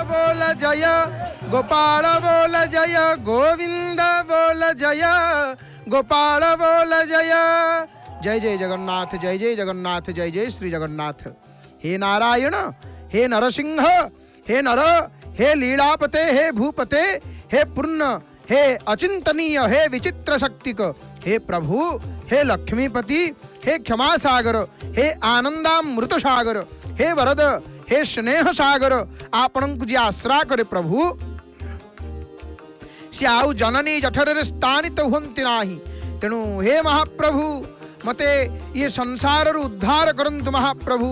बोल जय गोपाल बोल जय गोविंद बोल जय गोपाल बोल जय। जय जय जगन्नाथ जय जय जगन्नाथ जय जय श्री जगन्नाथ। हे नारायण हे नरसिंह हे नर हे लीलापते हे भूपते हे पूर्ण हे अचिंतनीय हे विचित्र शक्तिक हे प्रभु हे लक्ष्मीपति हे क्षमा सागर हे आनंदामृत सागर हे वरद हे स्नेह सागर आपण को जी आश्रा करे प्रभु सी आउ जननी जठर स्थानित हुंती नाही। तेणु हे महाप्रभु मते ये संसार उद्धार करंतु महाप्रभु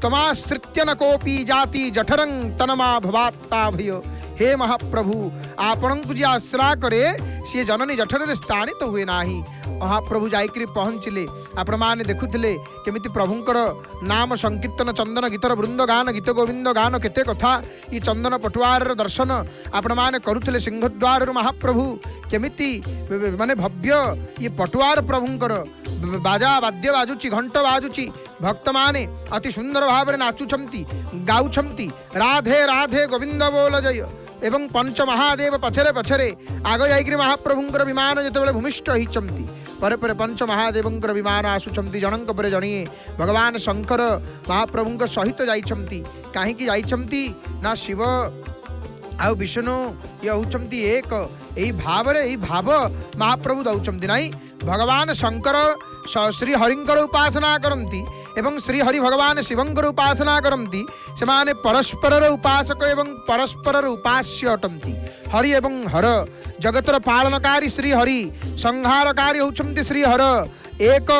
तमाश्रित्य न कोपी जाति जठरं तनमा भवात्ता भय। हे महाप्रभु आपण को जी आश्रा करे सी जननी जठर स्थानित हुए नाही। महाप्रभु जाइकरी पहुँचले आपण माने देखुथिले केमिति प्रभुंकर नाम संकीर्तन चंदन गीतर वृंद गान गीत गोविंद गान केते कथा ई चंदन पटुआर दर्शन आपण माने करुथिले सिंहद्वार महाप्रभु केमिति माने भव्य ये पटुआर प्रभुंकर बाजा वाद्य बाजुची घंट बाजुची भक्त माने अति सुंदर भाव में नाचुछंती गाउछंती राधे राधे गोविंद बोल जय एवं पंच महादेव पछरे पछरे आग जाइकरी महाप्रभुंकर विमान जेतेबेले भूमिष्ठ होइछंती पर पर पंच महादेवंकर विमान आसुछंती जनक पर जणिए भगवान शंकर महाप्रभुंक सहित जाइछंती काहेकि जाइछंती ना शिव आ विष्णु ये होउछंती एक एई भाव रे एई भाव महाप्रभु दउछंती नाही। भगवान शंकर श्री हरिंकर उपासना करंती एवं श्री हरि भगवान शिवंकर उपासना करंती सेमाने परस्पर उपासक एवं परस्पर उपास्य अटंती। हरि एवं हर जगतर पालनकारी श्री हरि संहारकारी होउछंती श्री हर एक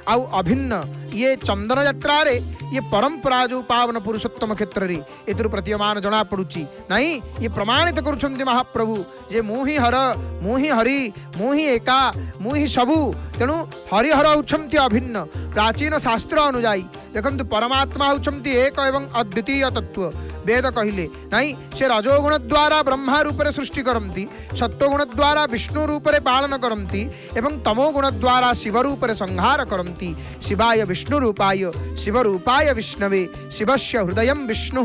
आउ अभिन्न ये चंदन यात्रा रे ये परंपरा जो पावन पुरुषोत्तम क्षेत्र रे एतर प्रतीयमान जना पड़ुची नहीं ये प्रमाणित करुछंती महाप्रभु जे मुहि हर मुहि हरि मुहि एका मुहि सबु। तेणु हरिहर होउछंती अभिन्न प्राचीन शास्त्र अनुजाई देखंतु परमात्मा होउछंती एक एवं अद्वितीय तत्व। वेद कहिले नहीं से रजोगुण द्वारा ब्रह्मा रूप रे सृष्टि करंती सत्वगुण द्वारा विष्णु रूप रे पालन करंती एवं तमोगुण द्वारा शिव रूप रे संहार करंती। शिवाय विष्णु रूपाय शिव रूपाय विष्णवे शिवस्य हृदयं विष्णु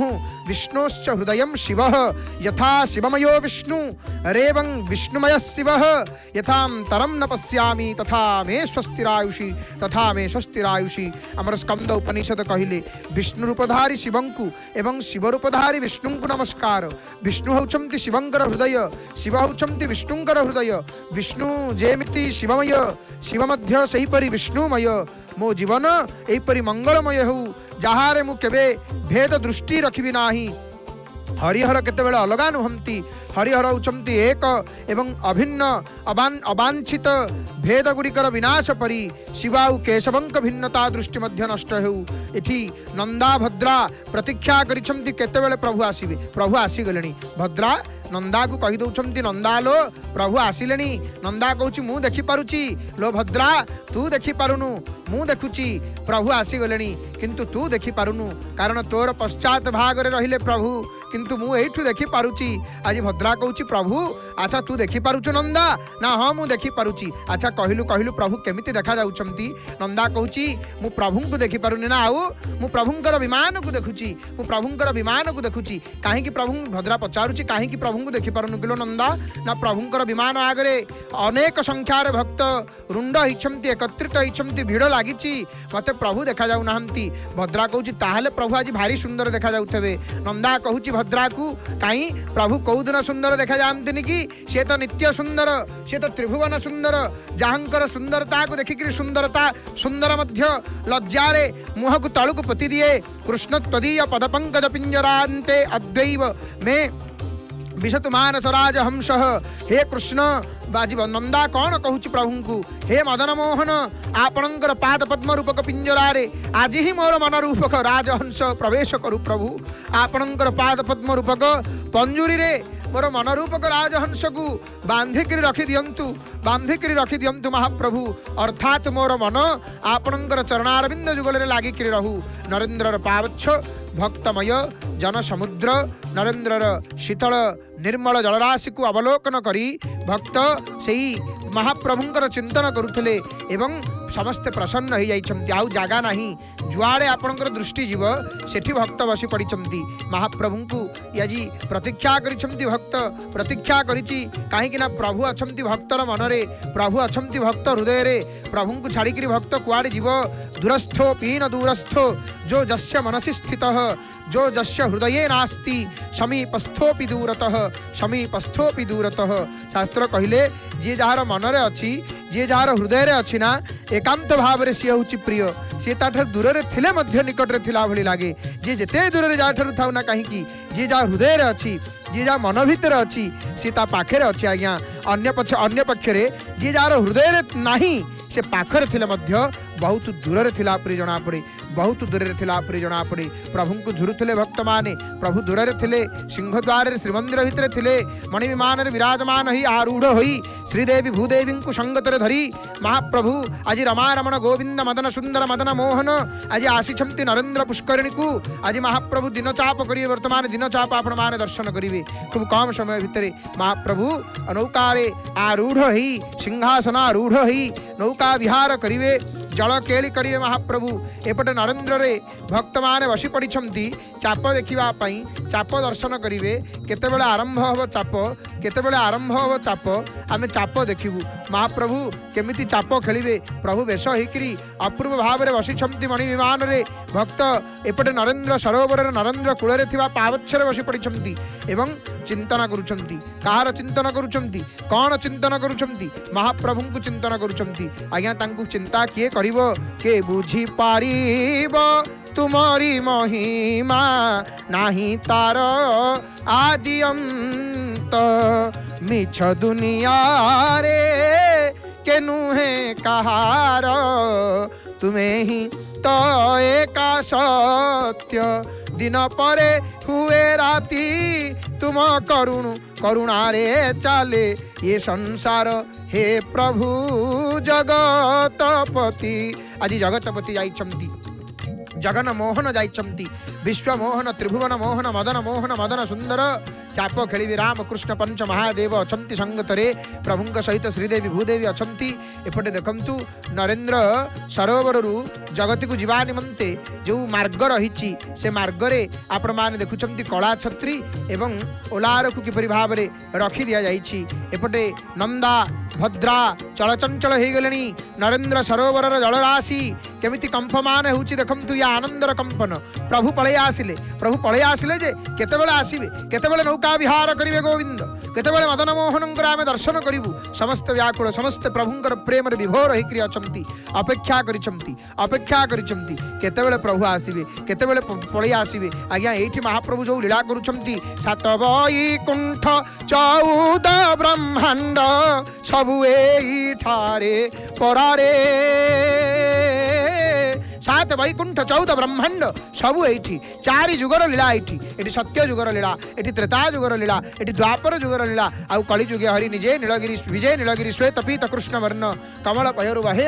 विष्णोश्च हृदयं शिवः यथा शिवमयो विष्णु रेवं विष्णुमय शिवः यथां तरं न पश्यामि तथा मे स्वस्तिरायुषी तथा मे स्वस्तिरायुषी। अमर स्कंद उपनिषद कहिले विष्णु रूपधारी शिवंकु एवं शिव रूपधारी विष्णुंकु नमस्कार। विष्णु होउछंती शिवंकर हृदय शिव होउछंती विष्णुंकर हृदय विष्णु जेमिति शिवमय शिव मध्य सेहीपरि विष्णुमय मो जीवन एहीपरि मंगलमय हो जहारे मु केबे भेद दृष्टि रखिबि नाही। हरिहर केतेबेले अलगा नुहंती हरिहर होउछंती एक एवं अभिन्न अवांछित भेद गुड़िकर विनाश परी शिवाउ केशवंक भिन्नता दृष्टि मध्य नष्ट हेउ। एठी नंदा भद्रा प्रतीक्षा करिछंती केतेबेले प्रभु आसीबे प्रभु आसीगलेनी। भद्रा नंदा को कही दउछंती नंदा लो प्रभु आसिलेनी। नंदा कहूची मु देखि पारुची लो भद्रा तू देखि पारुनु मु देखुची प्रभु आसीगलेनी किंतु तू देखि पारुनु कारण तोर पश्चात भाग रे रहिले प्रभु किंतु मु एठु देखि पारुची। आज भद्रा कहूची प्रभु अच्छा तू देखि पारुछु नंदा ना हाँ मु देखि पारुची। अच्छा कहलु कहलु प्रभु केमिति देखा जाउछंती नंदा कहूची मु प्रभु को देखि पारुनी ना आउ मु प्रभुंकर विमान को देखुची मु प्रभुंकर विमान को देखुची। काहे कि प्रभु भद्रा पचारुची काहे कि प्रभु को देखि पारुनु किलो नंदा ना प्रभुंकर विमान आगरे अनेक संख्यार भक्त रुंड हिछंती एकत्रित हिछंती भिड़ लागिची मते प्रभु देखा जाउ नाहंती। भद्रा कहूची ताहाले प्रभु आज भारी सुंदर देखा जाउथबे। नंदा कहूची भद्रा को काई प्रभु कौदिन सुंदर देखा जाती कि सी तो नित्य सुंदर सी तो त्रिभुवन सुंदर जहांकर सुंदरता को देखिक सुंदरता सुंदर मध्य लज्जारे मुह को तलु को पति दिए कृष्ण त्वदीय पदपंकज पिंजरांते अद्वैव में विशतु मानस राज हंस। हे कृष्ण बाजी नंदा कौन कहूची प्रभु को हे मदन मोहन आपणकर पाद पद्म रूपक पिंजरारे आज ही मोर मन रूपक राजहंस प्रवेश करू प्रभु आपणकर पाद पद्म रूपक पंजुरी रे मोर मन रूपक राजहंस को बांधिक रखी दियंतु महाप्रभु अर्थात मोर मन आपणकर चरणारविंद जुगल रे लागिक रहू। नरेंद्र पावच्छ भक्तमय जन समुद्र नरेंद्र शीतल निर्मल जलराशि को अवलोकन करी भक्त सेही महाप्रभुंकर चिंतन करुथिले एवं समस्ते प्रसन्न हो जाइछंती आउ जागा नहीं जुआड़े आपणकर दृष्टि जीव सेठी भक्त बसी पड़िछंती महाप्रभु को आज प्रतीक्षा करिछंती भक्त प्रतीक्षा करिछि काहेकि ना प्रभु अछंती भक्तर मनरे प्रभु अछंती भक्त हृदय रे प्रभु को छाड़ी भक्त कुआड़े जीव दूरस्थो पीन दूरस्थो जो जस्य मनसि स्थितः जो जस्य हृदये नास्ति समीपस्थोपि दूरतः समीपस्थोपि दूरतः शास्त्र कहिले जी जार मनरे अच्छी जी जार हृदय अच्छी ना एकांत भाव सी हूँ प्रिय सी ताठ दूर रे थिले मध्य निकट रे थिला भली लागे जी जेते दूर रे जाठारु थाउ ना कहीं जी जा हृदय रे अच्छी जी जा मन भितर अच्छी सी ता पाखे अच्छी आज्ञा अन्य पक्षरे जी जार हृदय रे नाही से पाखरे थिले मध्य बहुत दूर रे थिला परि जणा पड़े बहुत दूर रे थिला परि जणा पड़े प्रभु को झुरुथिले भक्त माने प्रभु दूर रे थिले सिंहद्वार रे श्रीमंदिर भितर थिले मणि विमान रे विराजमान होई आरूढ़ होई श्रीदेवी भूदेवी को संगत रे धरी महाप्रभु आज रमा रमण गोविंद मदन सुंदर मदन मोहन आज आसीछंती नरेंद्र पुष्करिणी को आज महाप्रभु दिन चाप करिवे वर्तमान दिन चाप आपण माने दर्शन करिवे खूब कम समय भितर महाप्रभु नौकारे आरूढ़ होई सिंहासन आरूढ़ होई नौका विहार करिवे जल केली करिवे महाप्रभु एपटे नरेंद्र रे भक्त माने बसी पड़िछंती चाप देखिबा पई चाप दर्शन करिवे केतेबेले आरंभ होबो चाप केतेबेले आरंभ होबो चाप आमे चाप देखिबू महाप्रभु केमिति चाप खेलिवे प्रभु वेश होइकरी अपूर्व भाव रे बसिछंती मणि विमान रे भक्त एपटे नरेंद्र सरोवर रे नरेंद्र कूल रे थिबा पावच्छरे बसी पड़िछंती एवं चिंतन करूछंती कहार चिंतन करूछंती कौन चिंतन करूछंती महाप्रभु को चिंतन करूछंती आज्ञा तांकु चिंता किए करिवो के बुझी पारिबो तुमरी महिमा नाही तार आदि अंत मिछ दुनिया रे के नुहे कहार तुम्हें ही तो एका सत्य दिन परे हुए राती तुम करुणा रे चाले ये संसार हे प्रभु जगतपति आज जगतपति जाइछंती जगन मोहन जाइछंती विश्व मोहन त्रिभुवन मोहन मदन सुंदर चाप खेली राम कृष्ण पंच महादेव अछंती संगतरे प्रभु सहित श्रीदेवी भूदेवी अछंती एपटे देखंतु नरेंद्र सरोवर जगती को जीवा निमंते जो मार्ग रही से मार्ग रे आपण माने देखुछंती कला छत्री एवं ओलार को किपरि भाव रे रखी दिया जाइछि एपटे नंदा भद्रा चलचंचल हो गले नरेंद्र सरोवर जलराशि केमिति कंपमान होउछि देखंतु या आनंदर कंपन प्रभु पळे आसिले जे केतेबेले आसीबे केतेबेले नौका विहार करिवे गोविंद केतेबेले मदन मोहनंकर आमे दर्शन करिवु समस्त व्याकुल समस्त प्रभुंकर प्रेम रे विभोर होइकरी अछंती अपेक्षा करिछंती केतेबेले प्रभु आसीबे केतेबेले पळे आसीबे आज्ञा एठी महाप्रभु जो लीला करूछंती सात वैकुंठ 14 ब्रह्मांड सबु एठारे परारे सात वैकुंठ 14 ब्रह्मांड सबु एठी चारि जुगर लीला एठी सत्य जुगर लीला एठी त्रेता जुगर लीला एठी द्वापर जुगर लीला आउ कली जुगे हरि निजे नीलगिरी विजय नीलगिरी श्वेत पीत कृष्ण वर्ण कमल पयरुवहे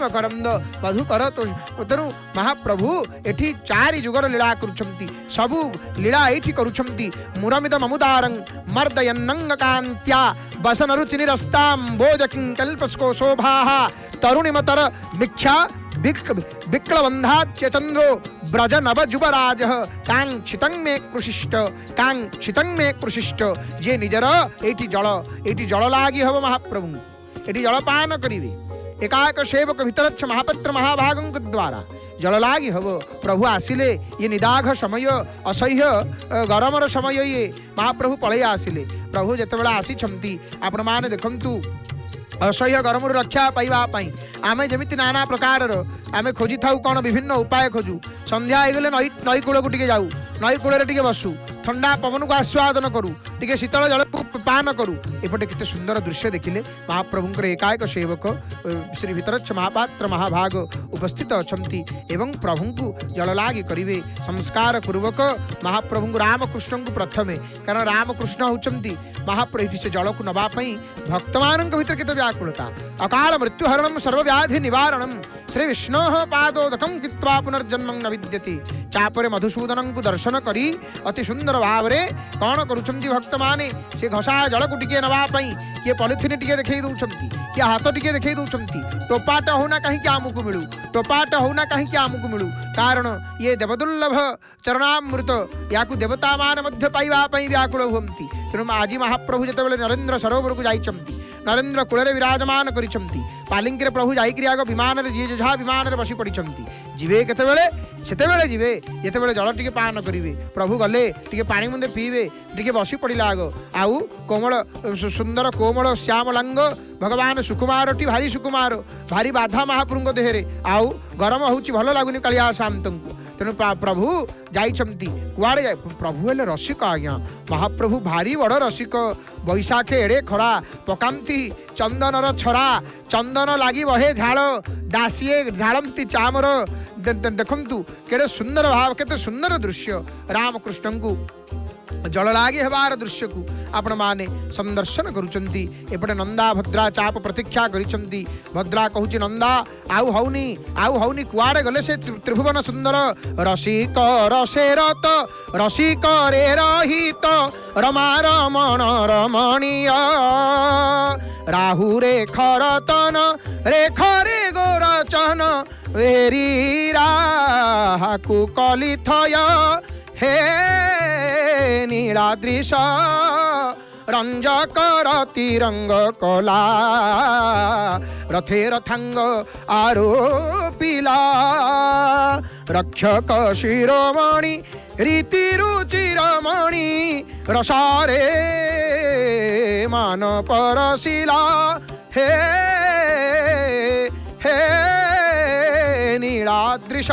मकरंद मधुकर तेणु महाप्रभु एठी चारि जुगर लीला करुछंती सबु लीला एठी करुछंती मुरमिद ममुदारं मर्दयन्नंग कांत्या बसन रुचिनिरस्तां बोजकिं कल्पस्को शोभाः तरुणिमतर मिक्षा विक्लबंधाच्य चंद्रो ब्रज नव जुबराज कांक्षितं मे कृशिष्ट जे निजर एठी जल लागी हब महाप्रभु एठी जलपान करिवे एकाक सेवक भितरच्छ महापत्र महाभागं द्वारा जल लागी हब प्रभु आसिले ये निदाघ समय असह्य गरमर समय ये महाप्रभु पळे आसिले प्रभु जेतेबेला आसीछंती आपण माने देखंतु असह्य गरम रक्षा पाइबापी आमे जमिति नाना प्रकार आमे खोजी थाउ कौन विभिन्न उपाय खोजू संध्या होगले नई कूल को टिके जाऊ नई कूल टिके बसू ठंडा पवन को आस्वादन करूँ टिके शीतल जल को पान करूँ एपटे केते सुंदर दृश्य देखिले महाप्रभुंकर एकाएक सेवक श्री भितरच्छ महापात्र महाभाग उपस्थित अछंती एवं प्रभु को जल लागी करिवे संस्कार पूर्वक महाप्रभु रामकृष्ण को प्रथमे कारण रामकृष्ण होचंती महाप्रभु से जल को नवा भक्त मान भीतर केते व्याकुलता अकाल मृत्युहरणं सर्वव्याधि निवारणं श्री विष्णु पादोदकं कित्वा पुनर्जन्मं न विद्यते चापरे मधुसूदनं को दर्शन करी अति सुंदर भाव रे कौन करुछंती भक्त भक्त माने से घषा जल को टिके नवा पई किए पॉलिथिन टिके देखै दउछंती किए हाथ टिके देखै दउछंती टोपाटा होना कहीं के आमको मिलू टोपाटा होना कहीं के आमको मिलू कारण ये देवदुर्लभ चरणामृत याकू देवता मान मध्य पाइबा पई व्याकुल हुंती तेणु आज महाप्रभु जेतेबेले नरेंद्र सरोवर को जाइछंती नरेंद्र कूल विराजमान करिछंती पालिंकी प्रभु जाइकरी आग विमान जी जहा विमान बसी पड़ती जीवे केतेबेले सेतेबेले जीवे जेतेबेले जल टिके पान करिवे प्रभु गले टिके पानी मुंदे पीवे टिके बसी पड़िला आग आउ कोमल सुंदर कोमल श्यामलांग भगवान सुकुमारटी भारी सुकुमार भारी बाधा महाप्रभु देहरे आउ गरम होउची भल लागुनी कालिया शांतंकु तेणु प्रभु जाइछंती कुआड़े जाए प्रभु हेले रसिक आज्ञा महाप्रभु भारी बड़ रसिक बैशाखे एड़े खरा पकांती चंदनर छरा चंदन लगी बहे झाड़ दासीए ढाड़ती चामर देखंतु केड़े सुंदर भाव केते सुंदर दृश्य रामकृष्ण को जल लागे हेबार दृश्य को आपण माने संदर्शन करुचंती एपटे नंदा भद्रा चाप प्रतीक्षा करिचंती भद्रा कहूची नंदा आउ हौनी कुआड़े गले से त्रिभुवन सुंदर रसिक रसे रत रसिक रे रहित रमा रमण रमणीय राहु रे खरतन रेखरे गोरचन वेरी राहु कलिथय हे नीलाद्रिश रंजकर तिरंग कला रथे रथांग आरोपिला रक्षक शिरोमणि रीति रुचिरमणि रसारे मान परशिला हे हे नीलाद्रिश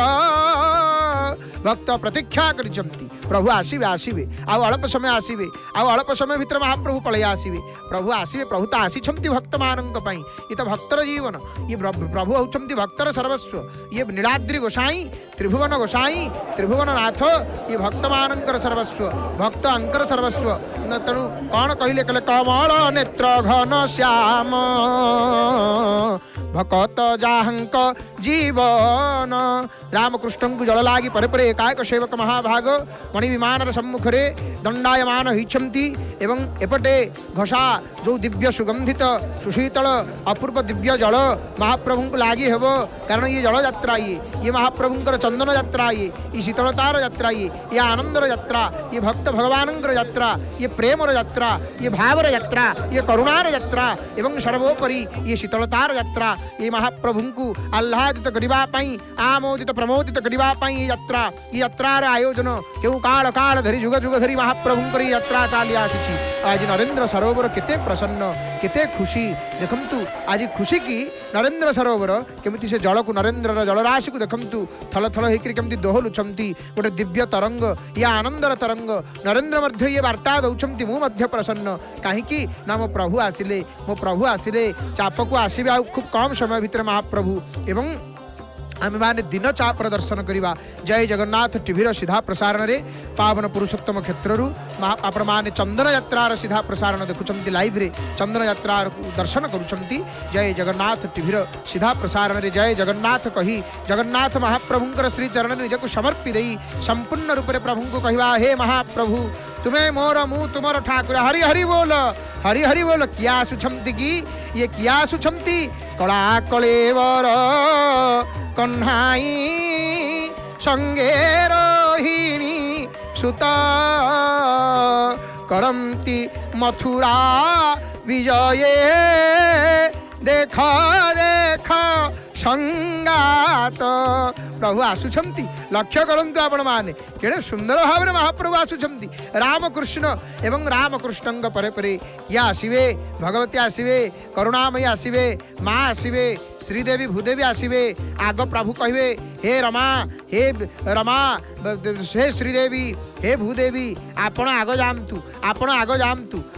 भक्त प्रतीक्षा करिचंती प्रभु आसीबे आसीबे आउ अल्प समय आसीबे आउ अल्प समय भितर महाप्रभु पळय आसीबे प्रभु आसीबे प्रभु तो आसीछंती भक्त मानंक पई ये तो भक्तर जीवन ये प्रभु होचंती भक्तर सर्वस्व ये नीलाद्रि गोसाई त्रिभुवन नाथ ये भक्त मानंकर सर्वस्व भक्त अंकर सर्वस्व तेणु कौन कहले कले कमल नेत्र घन श्याम भकत जाहंक जीवन रामकृष्ण को जल लागी परे परे एकाएक सेवक महाभाग मणि विमान सम्मुख दंडायमान होइछंती एवं एपटे घषा जो दिव्य सुगंधित सुशीतल अपूर्व दिव्य जल महाप्रभु को लागी हेब कारण ये जल यात्रा ये महाप्रभुंकर चंदन यात्रा ये शीतलतार यात्रा ये आनंदर यात्रा ये भक्त भगवानंकर यात्रा ये प्रेमर यात्रा ये भावर यात्रा ये करुणार यात्रा एवं सर्वोपरि ये शीतलतार यात्रा ये महाप्रभु को आह्लादित करबा पई आमोदित प्रमोदित करबा पई ये यात्रार आयोजन केउ काल काल धरी जुग जुग धरी महाप्रभुंकर यात्रा चली आसी आज नरेंद्र सरोवर केते प्रसन्न केते खुशी देखंतु आज खुशी की नरेंद्र सरोवर केमिति से जल को नरेंद्र जलराशि को देखंतु थल थल होकर केमिति दोहलुछंती गोटे दिव्य तरंग या आनंदर तरंग नरेंद्र मध्य ये वार्ता दौछंती मु मध्य प्रसन्न कहीं ना मो प्रभु आसिले चाप को आसबे आ खूब कम समय भितर महाप्रभु एवं आम मैंने दिन चापर दर्शन करवा जय जगन्नाथ टीवी सीधा प्रसारण रे पावन पुरुषोत्तम क्षेत्र आपण मैंने चंदन यात्रार सीधा प्रसारण देखुंत लाइव रे चंदन यात्रार दर्शन करुँच जय जगन्नाथ टीवी सीधा प्रसारण रे जय जगन्नाथ कही जगन्नाथ महाप्रभुंकर श्री चरण निजक समर्पी दे संपूर्ण रूप से प्रभु को कहवा हे महाप्रभु तुम्हें मोर मु तुमर ठाकुर हरि हरि बोल किया आसुछंती की ये किया आसुछंती कला कलेवर कन्हाई संगे रोहिणी सुता करंती मथुरा विजये देख देख संगात प्रभु आसुछंती लक्ष्य करंतु आपण माने केड़े सुंदर भाव में महाप्रभु आसुछंती रामकृष्ण एवं रामकृष्ण परे परे या आसीबे भगवती आसीबे करुणामयी आसीबे माँ आसीबे श्रीदेवी भूदेवी आसीबे आग प्रभु कहिबे हे रमा हे श्रीदेवी हे भूदेवी आपण आग जामतु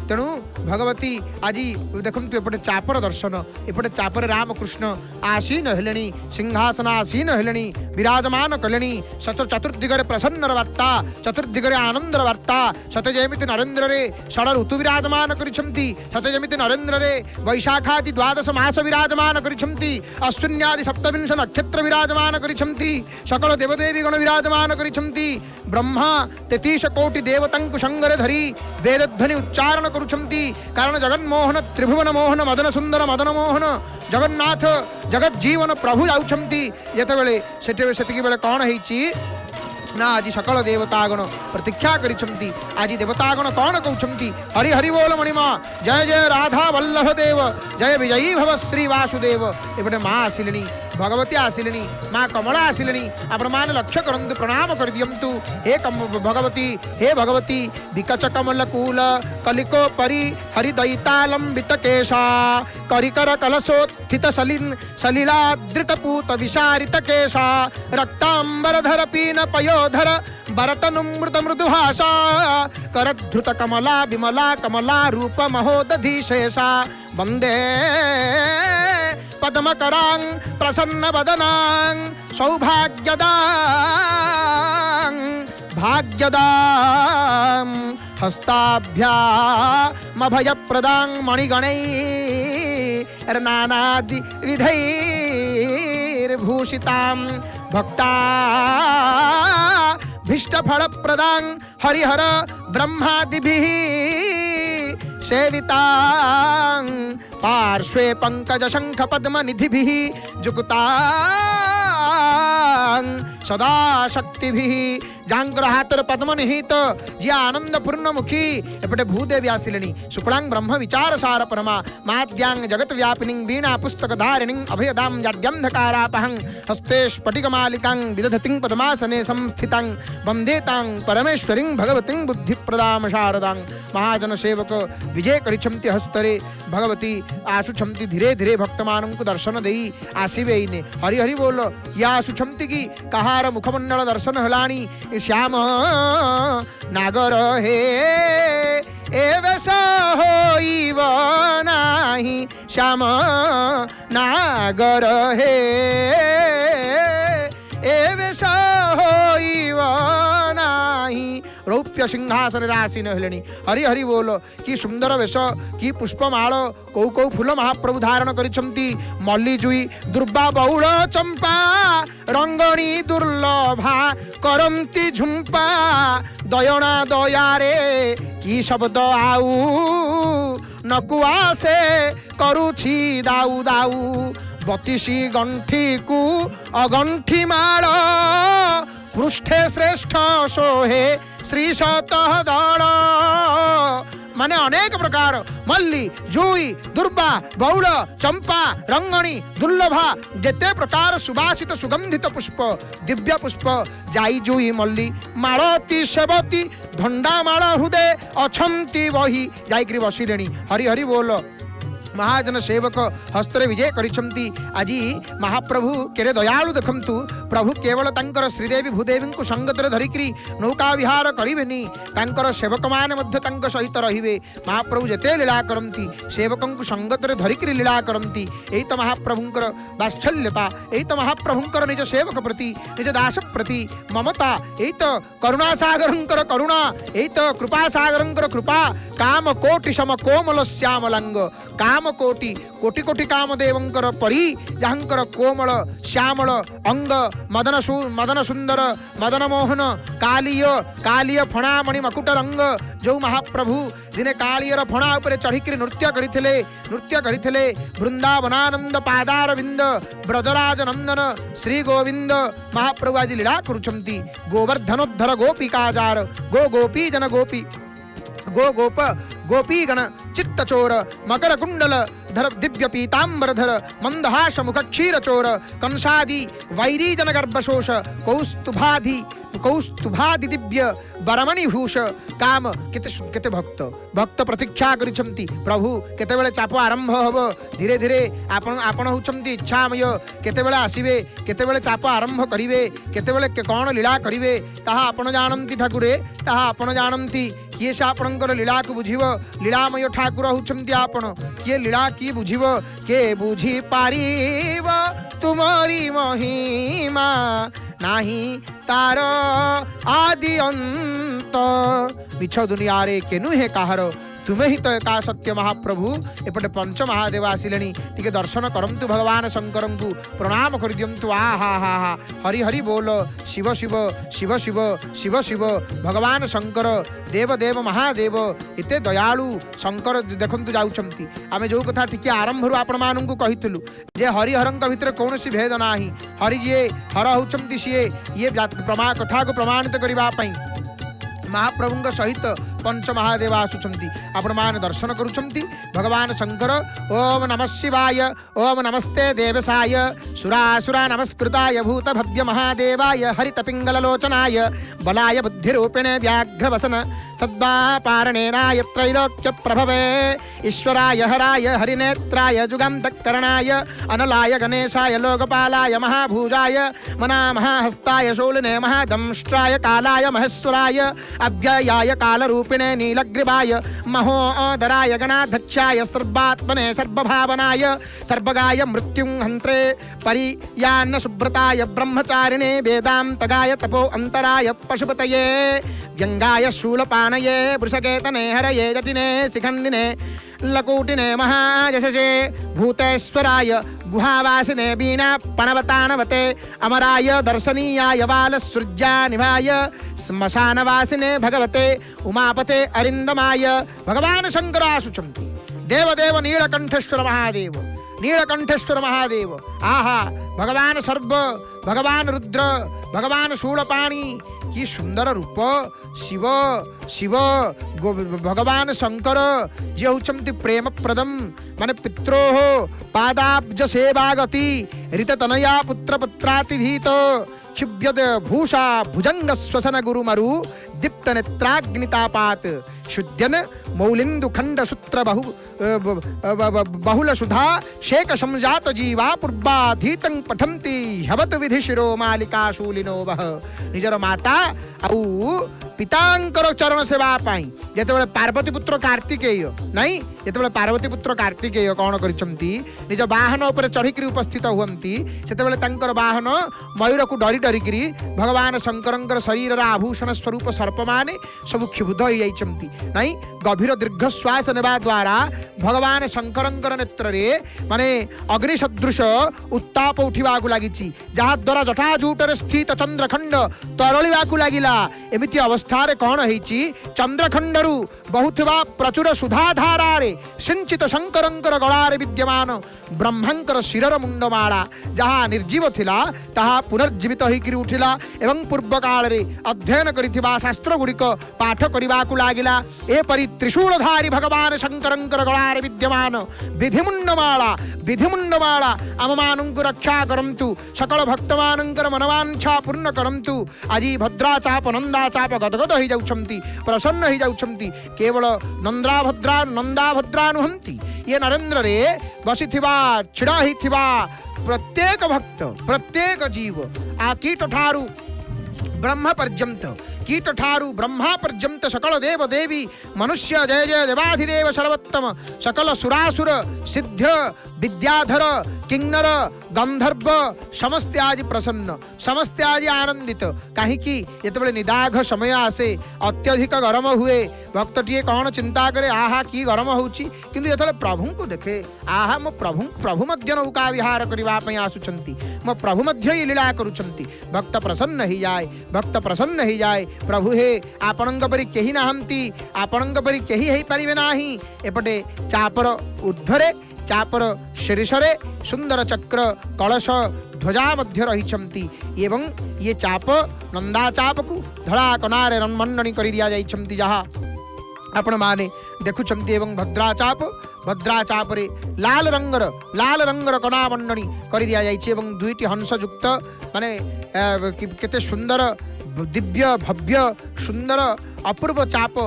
तेणु भगवती आज देखंतु एपटे चापर दर्शन एपटे चापर रामकृष्ण आसीन हेलेनी सिंहासन आसीन हेलेनी विराजमान कलेनी चतुर्दिगरे प्रसन्न वार्ता चतुर्दिगरे आनंदर वार्ता सते जेमिति नरेंद्र रे षड ऋतु विराजमान करिछंती सते जेमिति नरेंद्र रे वैशाखादि द्वादश मास विराजमान करिछंती अश्विन्यादि सप्तविंश नक्षत्र विराजमान करिछंती करिछंती सकल देवदेवी गण विराजमान करिछंती ब्रह्मा 33 कोटि देवतांकु संगरे धरी वेदध्वनि उच्चारण करुछंती कारण जगन्मोहन त्रिभुवन मोहन मदन सुंदर मदन मोहन जगन्नाथ जगत जीवन प्रभु जाउछंती जेतेबेले सेतिकी बेले कौन हेछि ना आज सकल देवतागण प्रतीक्षा करिछंती आज देवतागण कौन कहउछंती हरि हरि बोल मणिमा जय जय राधा वल्लभ देव जय विजयी भव श्री वासुदेव एपटे माँ आसिलेनी भगवती आसिलेनी माँ कमला आसिलेनी आपण मान लक्ष्य करंतु प्रणाम कर दियंतु हे भगवती विकच कमल कूल कलिको परि हरि दैतालंबित केशा करिकर कलशोत्थित सलिलादृत पूत विशारित केशा रक्तांबरधर पीन पयोधर भरतनुमृत मृदुभाषा करधृत कमला विमला कमला रूप महोदधीशेषा वंदे पद्मकरां प्रसन्न वदनां सौभाग्यदां भाग्यदां हस्ताभ्यामभयप्रदां मणिगणैर्नानादि विधैर्भूषितां भक्ता भीष्टफलप्रदां हरिहर ब्रह्मादिभिः सेवितां पार्श्वे पंकज शंख पद्म निधिभिः जुगुतां सदा शक्तिभिः जांगर हातर पद्म निहित जी आनंद पूर्ण मुखी एपटे भूदेवी आसिलेनी शुक्लांग ब्रह्म विचार सार परमा माद्यांग जगत व्यापिनीं वीणा पुस्तक धारिणीं अभयदां जाड्यंधकारापहं हस्ते स्फटिकमालिकां विदधतिं पद्मासने संस्थितां वंदेतां परमेश्वरीं भगवतीं बुद्धिप्रदां शारदां महाजन सेवक विजय करिछंती हस्तरे भगवती आसुछंती धीरे धीरे भक्तमानों को दर्शन देई आसिबे इने हरि हरि बोल या आसुछंती की कहार मुखमंडल दर्शन हलानी श्याम नागर हे एवस होइब नाही श्याम नागर हे एवस होइब नाही रौप्य सिंहासन रासीन हेलेनी हरि हरि बोल कि सुंदर वेश कि पुष्पमाल कौ कौ फूल महाप्रभु धारण करिछंती मल्ली जुई दुर्बा बहुल चंपा रंगणी दुर्लभा करंती झुंपा दयना दयारे कि शब्द आउ नकुआ से करुछि दाऊ दाऊ बतीसी गंठी को अगंठी माल पृष्ठे श्रेष्ठ सोहे श्री शतः दल माने अनेक प्रकार मल्ली जुई दुर्बा बहुल चंपा रंगणी दुर्लभा जेते प्रकार सुवासित सुगंधित पुष्प दिव्य पुष्प जाई जुई मल्ली मालती सेवती धंडा माल हृदय अछंती वही जाइकरी बसिलेनी हरि हरि बोल महाजन सेवक हस्ତରେ विजय करिछंती आजी महाप्रभु केरे दयालु देखंतु प्रभु केवल तांकर श्रीदेवी भूदेवी को संगतरे धरिकरी नौका विहार करिवेनी तांकर सेवक माने मध्य तांक सहित रहिबे महाप्रभु जेते लीला करंती सेवकं को संगतरे धरिकरी लीला करंती एई तो महाप्रभुंकर वात्सल्यता एई तो महाप्रभुंकर निज सेवक प्रति निज दास प्रति ममता एई तो करुणा सागरंकर करुणा एई तो कृपा सागरंकर कृपा काम कोटि सम कोमल श्यामलांग काम कोटि कोटि कोटि कामदेवंकर परी जहांकर कोमल श्यामल अंग मदन सुंदर मदन मोहन कालीय फणामणि मकुट रंग जो महाप्रभु दिने कालीयर फणा उपरे चढ़िकी नृत्य करिथिले वृंदावनानंद पादार विंद ब्रजराज नंदन श्री गोविंद महाप्रभु आज लीला करुछंती गोवर्धनोद्धर गोपिकाजार गो गोपी जन गोपी गो गोप गोपीगण चित्तचोर मकर कुंडल धर दिव्य पीतांबरधर मंदहास मुख क्षीर चोर कंसादि वैरी जन गर्भशोष कौस्तुभादि दिव्य बरमणि भूष काम केते भक्त प्रतीक्षा करिछंती प्रभु केतेबेले चाप आरंभ हबो धीरे धीरे आपण होचंती इच्छामय केतेबेले आसीबे केतेबेले चाप आरंभ करिवे केतेबेले कोन लीला करिवे ताहा आपण जानंती ठाकुरे ताहा आपण जानंती किए से आपणकर लीला को बुझीव लीलामय ठाकुर होचंती आपण किए लीला की बुझीव के बुझी पारिव तुमरी महिमा नाही तार आदि अंत मिछ दुनिया रे केनु हे काहर तुम्हें ही तो एका सत्य महाप्रभु एपटे पंच महादेव आसिले टिके दर्शन करंतु भगवान शंकर को प्रणाम कर दिंतु आ हा हा हा हरि हरि बोल शिव शिव शिव शिव शिव शिव भगवान शंकर देव देव महादेव एते दयालु शंकर देखंतु जाउछंती आमे जो कथा टिके आरंभ रु आपण माननकु कहितलु जे हरिहरंक भितर कौनसी भेद नाही हरि जे हर होचंती सिए ये प्रमा कथा को प्रमाणित करबा पई महाप्रभु सहित पंच महादेव आसुचंती आपण मान दर्शन करुचंती भगवान शंकर ओम नमः शिवाय ओम नमस्ते देवसाय सुरासुरा नमस्कृताय भूत भव्य महादेवाय हरित पिंगल लोचनाय बलाय बुद्धिरूपिणे व्याघ्रवसन तद्वापारणेनाय त्रैलोक्य प्रभवे ईश्वराय हराय हरिनेत्राय जुगान्तकरणाय अनलाय गणेशाय लोकपालाय महाभुजाय मनामहस्ताय शूलिने महादंष्ट्राय कालाय महेश्वराय अव्ययाय कालरूपिणे नीलग्रीवाय महोदराय गणाध्यक्षाय सर्वात्मने सर्वभावनाय सर्वगाय मृत्युंहन्त्रे परियान्न सुब्रताय ब्रह्मचारिणे वेदान्तगाय तपो अंतराय पशुपतये व्यंगाय शूलपाणये वृषकेतने हरये जटिने शिखंडिने लकूटिने महायशसे भूतेश्वराय गुहावासिने वीणा पणवतानवते अमराय दर्शनीयाय बालसृज्यानिभाय श्मशानवासिने भगवते उमापते अरिंदमाय भगवान शंकराशुचंती देवदेव नीलकंठेश्वर महादेव आहा भगवान सर्व भगवान रुद्र भगवान शूलपाणी की सुंदर रूप शिव शिव भगवान शंकर जे होचंती प्रेम प्रदम माने पित्रोः पादाब्ज सेवागति ऋततनया पुत्र पुत्रातिधीत क्षिव्यद भूषा भुजंग श्वसन गुरुमरु दीप्त नेत्राग्नितापात शुद्यन मौलिंदु खंड सूत्र बहुल सुधा शेक संजात जीवा पूर्वाधीतं पठन्ति हवत विधि शिरो मालिका शूलिनो वह निजर माता आउ पितांकर चरण सेवा पाई जेतेबेले पार्वती पुत्र कार्तिकेय नहीं जेतेबेले पार्वती पुत्र कार्तिकेय कौन करिसंती निज वाहन ऊपर चढ़िकरी उपस्थित हुअंती सेतेबेले तांकर वाहन मयूर को डरी डरिकरी भगवान शंकरंकर शरीर आभूषण स्वरूप सर्प माने सब क्षुब्ध हो जाइछंती नहीं गभीर दीर्घ श्वास नेबा द्वारा भगवान शंकरंकर नेत्र रे माने अग्नि सदृश उत्ताप उठिबा को लागिछि जहा द्वारा जटाजूटर स्थित चंद्रखंड तरलिबा को लागिला एमिति अवस्था रे कौन होईछि चंद्रखंडरु बहुथवा प्रचुर सुधाधारा रे सिंचित शंकरंकर गଳାରେ विद्यमान ब्रह्मांकर शिरर मुंडमाला जहाँ निर्जीव थिला ताहा पुनर्जीवित होइकरी उठिला एवं पूर्व काल रे अध्ययन करिथिबा शास्त्र गुड़िक पाठ करिबा को लागिला एपरि त्रिशूलधारी भगवान शंकरंकर गଳାରେ विद्यमान विधिमुंडमाला आम मानंकु रक्षा करंतु सकल भक्त मानंकर मनवांछा पूर्ण करंतु आज भद्रा चाप नंदा चाप गदगद हो जाउछंती प्रसन्न हो जाउछंती केवल नंदाभद्रा नुहंती ये नरेंद्र रे बसिथिबा छिड़ा हिथिबा प्रत्येक भक्त प्रत्येक जीव आ कीट ठारू ब्रह्म पर्यंत कीट ठारू ब्रह्मा पर्यंत सकल देव देवी मनुष्य जय जय देवाधिदेव सर्वोत्तम सकल सुरासुर सिद्ध विद्याधर किन्नर गंधर्व समस्ते आज प्रसन्न समस्ते आज आनंदित कहीं ये निदाघ समय आसे अत्यधिक गरम हुए भक्त टीए कौन चिंता करे आहा की गरम होउची किंतु ये प्रभु को देखे आहा मो प्रभु मध्य नौका विहार करने आसुचंती मो प्रभु मध्य ये लीला करुचंती भक्त प्रसन्न ही जाए प्रभु हे आपणंक परि केही नाहंती आपणंक परि केही हेई परिबे नाही एपटे चापर ऊर्ध्वरे चापर शीर्षरे सुंदर चक्र कलश ध्वजा मध्य रहिछंती एवं ये चाप नंदा चाप को धड़ा कनारे रनमंडनी कर दिया जाइछंती जहा आपण माने देखुछंती एवं भद्रा चाप रे लाल रंगर कना मंडनी कर दिया जाइछि एवं दुईटी हंस युक्त माने केते सुंदर दिव्य भव्य सुंदर अपूर्व चाप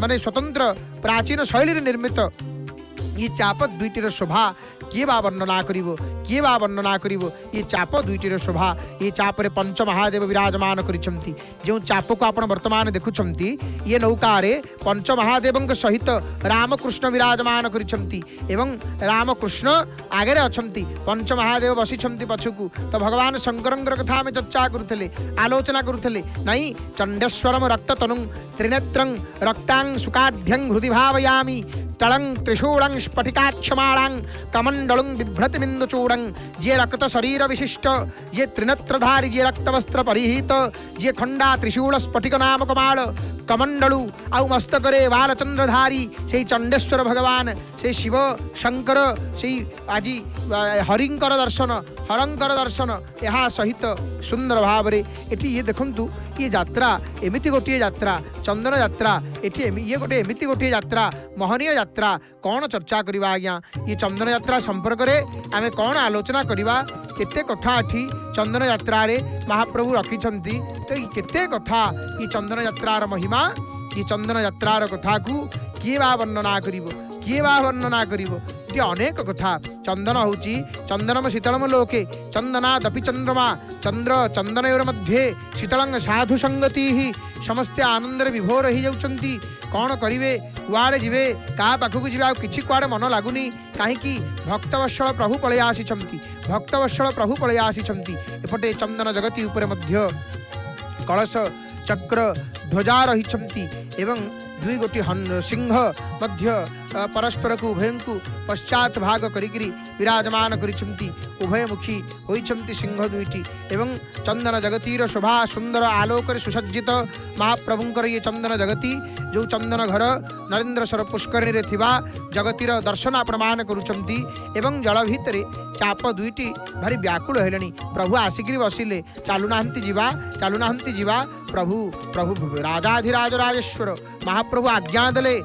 माने स्वतंत्र प्राचीन शैली निर्मित ये चाप दुईटीर शोभा किए बा वर्णना करिवो किए बा वर्णना करिवो ये चाप दुईटीर शोभा ये चापरे पंच महादेव विराजमान करिसंती जो चाप को आपण वर्तमान देखुछंती ये नौका रे पंच महादेवंक सहित रामकृष्ण विराजमान करिसंती एवं रामकृष्ण आगे अछंती पंच महादेव बसिछंती पछकु तो भगवान शंकरंकर कथा आम चर्चा करुथले आलोचना करुथले नहीं चंडेश्वरम रक्त तनु त्रिनेत्रं रक्तांग सुकाढ्यं हृदि भावयामि तलं त्रिशूलं स्फटिकाक्षमालां कमंडलुं बिभ्रतिबिंदुचूडं जे रक्त शरीर विशिष्ट जे त्रिनेत्रधारी जे रक्तवस्त्र परिहित जे खंडा त्रिशूल स्फटिक नामक माल कमंडलु आउ मस्तकरे बालचंद्रधारी से चंडेश्वर भगवान से शिव शंकर से आज हरिंकर दर्शन हरंकर दर्शन यह सहित सुंदर भाव एटी ये देखंतु ये यात्रा एमिति गोटे यात्रा चंदन यात्रा एटी ये गोटे एमिति गोटे यात्रा महनीय यात्रा कौन चर्चा करवा आज्ञा ये चंदन यात्रा संपर्क में आम कौन आलोचना करवा केते कथा एठी चंदन यात्रा रे महाप्रभु रखिछंती तो ये केते कथा ये चंदन यात्रार महिमा ये चंदन यात्रार कथा को किए बा वर्णना करिवो किए बा वर्णना करिवो ये अनेक कथा चंदन होची चंदनम शीतलम लोके चंदनादपि चंद्रमा चंद्र चंदनयोर मध्ये शीतलंग साधु संगति ही समस्ते आनंद विभोर हो जाउछंती कौन करिवे कुआड़े जीवे क्या पाखक जी किसी कुआड़े मन लगुनि कहीं भक्तवत्सल प्रभु पलि आसीछंती भक्तवत्सल प्रभु पलि आसीछंती एपटे चंदन जगती उपरे मध्य कलश चक्र ध्वजा रही एवं दुई गोटी सिंह मध्य परस्पर को उभय को पश्चात भाग करी विराजमान करिछंती उभयमुखी होइछंती सिंह दुईटी एवं चंदन जगतीर शोभा सुंदर आलोक सुसज्जित महाप्रभुंकर ये चंदन जगती जो चंदन घर नरेन्द्रस्वर पुष्करणी रे थिबा जगतीर दर्शन प्रमाण करुछंती एवं जल भितर चाप दुईटी भारी व्याकुल हेलेनी प्रभु आसिक बसिले चालुनाहंती जीवा प्रभु प्रभु राजाधिराज राजेश्वर महाप्रभु आज्ञा देले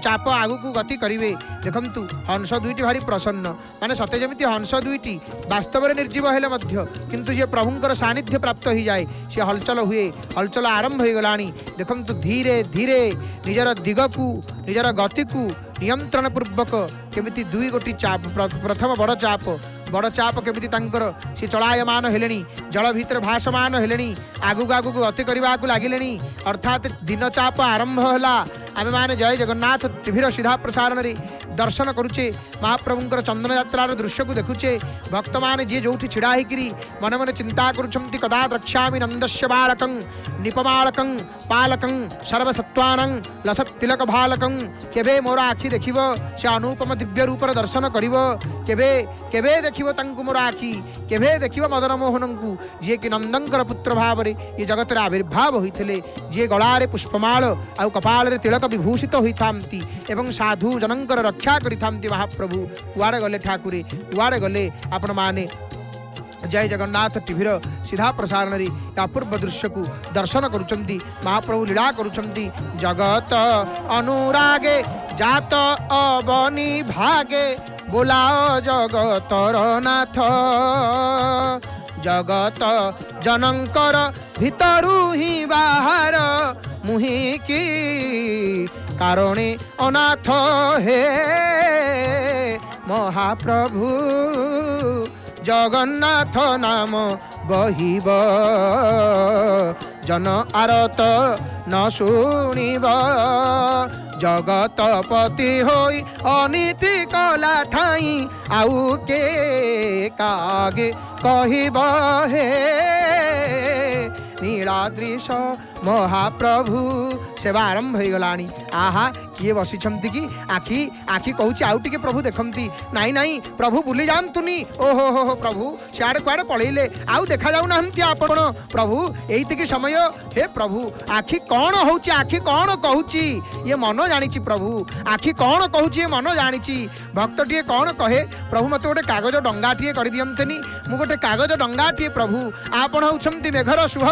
चाप आगु को गति करिवे देखंतु हंस दुईटी भारी प्रसन्न माने सते जेमिति हंस दुईटी वास्तव में निर्जीव हेले मध्य किंतु जे प्रभुंकर सानिध्य प्राप्त हो जाए सी हलचल हुए हलचल आरंभ हो गलानी देखंतु धीरे धीरे निजर दिग को निजर गति को नियंत्रण पूर्वक केमिति दुई गोटी चाप प्रथम बड़ चाप केमिति तांकर से चलायमान हेलेनी जल भीतर भासमान हेलेनी आगु आगु गति करने को लगिले अर्थात दिन चाप आरंभ होला आमे माने जय जगन्नाथ टीवीर सीधा प्रसारण रे दर्शन करुचे महाप्रभुंकर चंदन यात्रार दृश्य को देखुचे भक्त माने जे जोठी छिड़ा होकरी मन मन चिंता करुछंती कदा द्रक्ष्यामि नंदस्य बालकं निपमालकं पालकं सर्वसत्वानं लसत तिलक भालकं केबे मोर आखि देखिबो से अनुपम दिव्य रूपर दर्शन करिवो केबे केबे देखिबो तांकु मोर आखि केबे देखिबो मदन मोहनंकु जे कि नंदंकर पुत्र भाव रे ये जगत रे आविर्भाव होइथिले जे गळारे पुष्पमाल आ कपाल रे तिलक विभूषित होइथांती एवं साधु जनंकर रक्षा करिथांती महाप्रभु कुआड़े गले ठाकुरे कुआड़े गले आपण माने जय जगन्नाथ टीवीर सीधा प्रसारण रे अपूर्व दृश्य को दर्शन करुचंती महाप्रभु लीला करुचंती जगत अनुरागे जात अबनी भागे बोलाओ जगतर नाथ जगत जनंकर भितरु ही बाहर मुहि की कारणे अनाथ हे महाप्रभु जगन्नाथ नाम गहिब जन आरत न शुणिब जगतपति होई अनीति कला ठाई आउ के कागे कहिब हे नीलाद्रीश महाप्रभु सेवा आरंभ हो गलानी आहा किए बसी कि आखि आखि कहूँ आउ टे प्रभु देखती नाई नाई प्रभु बुली जातुनी ओहो हो प्रभु सियाड़े कुआड़े पलैले आउ देखा जाऊना आपण प्रभु एतिकी समय हे प्रभु आखि कौन हो आखि कौन कहूँ ये मन जानी प्रभु आखि कौन कहूँ ये मन जानी भक्त टे कौन कहे प्रभु मत गोटे कागज डंगा टे कर दियंतनी मु गोटे कागज डंगा टे प्रभु आपण होउछंती मेघर शुभ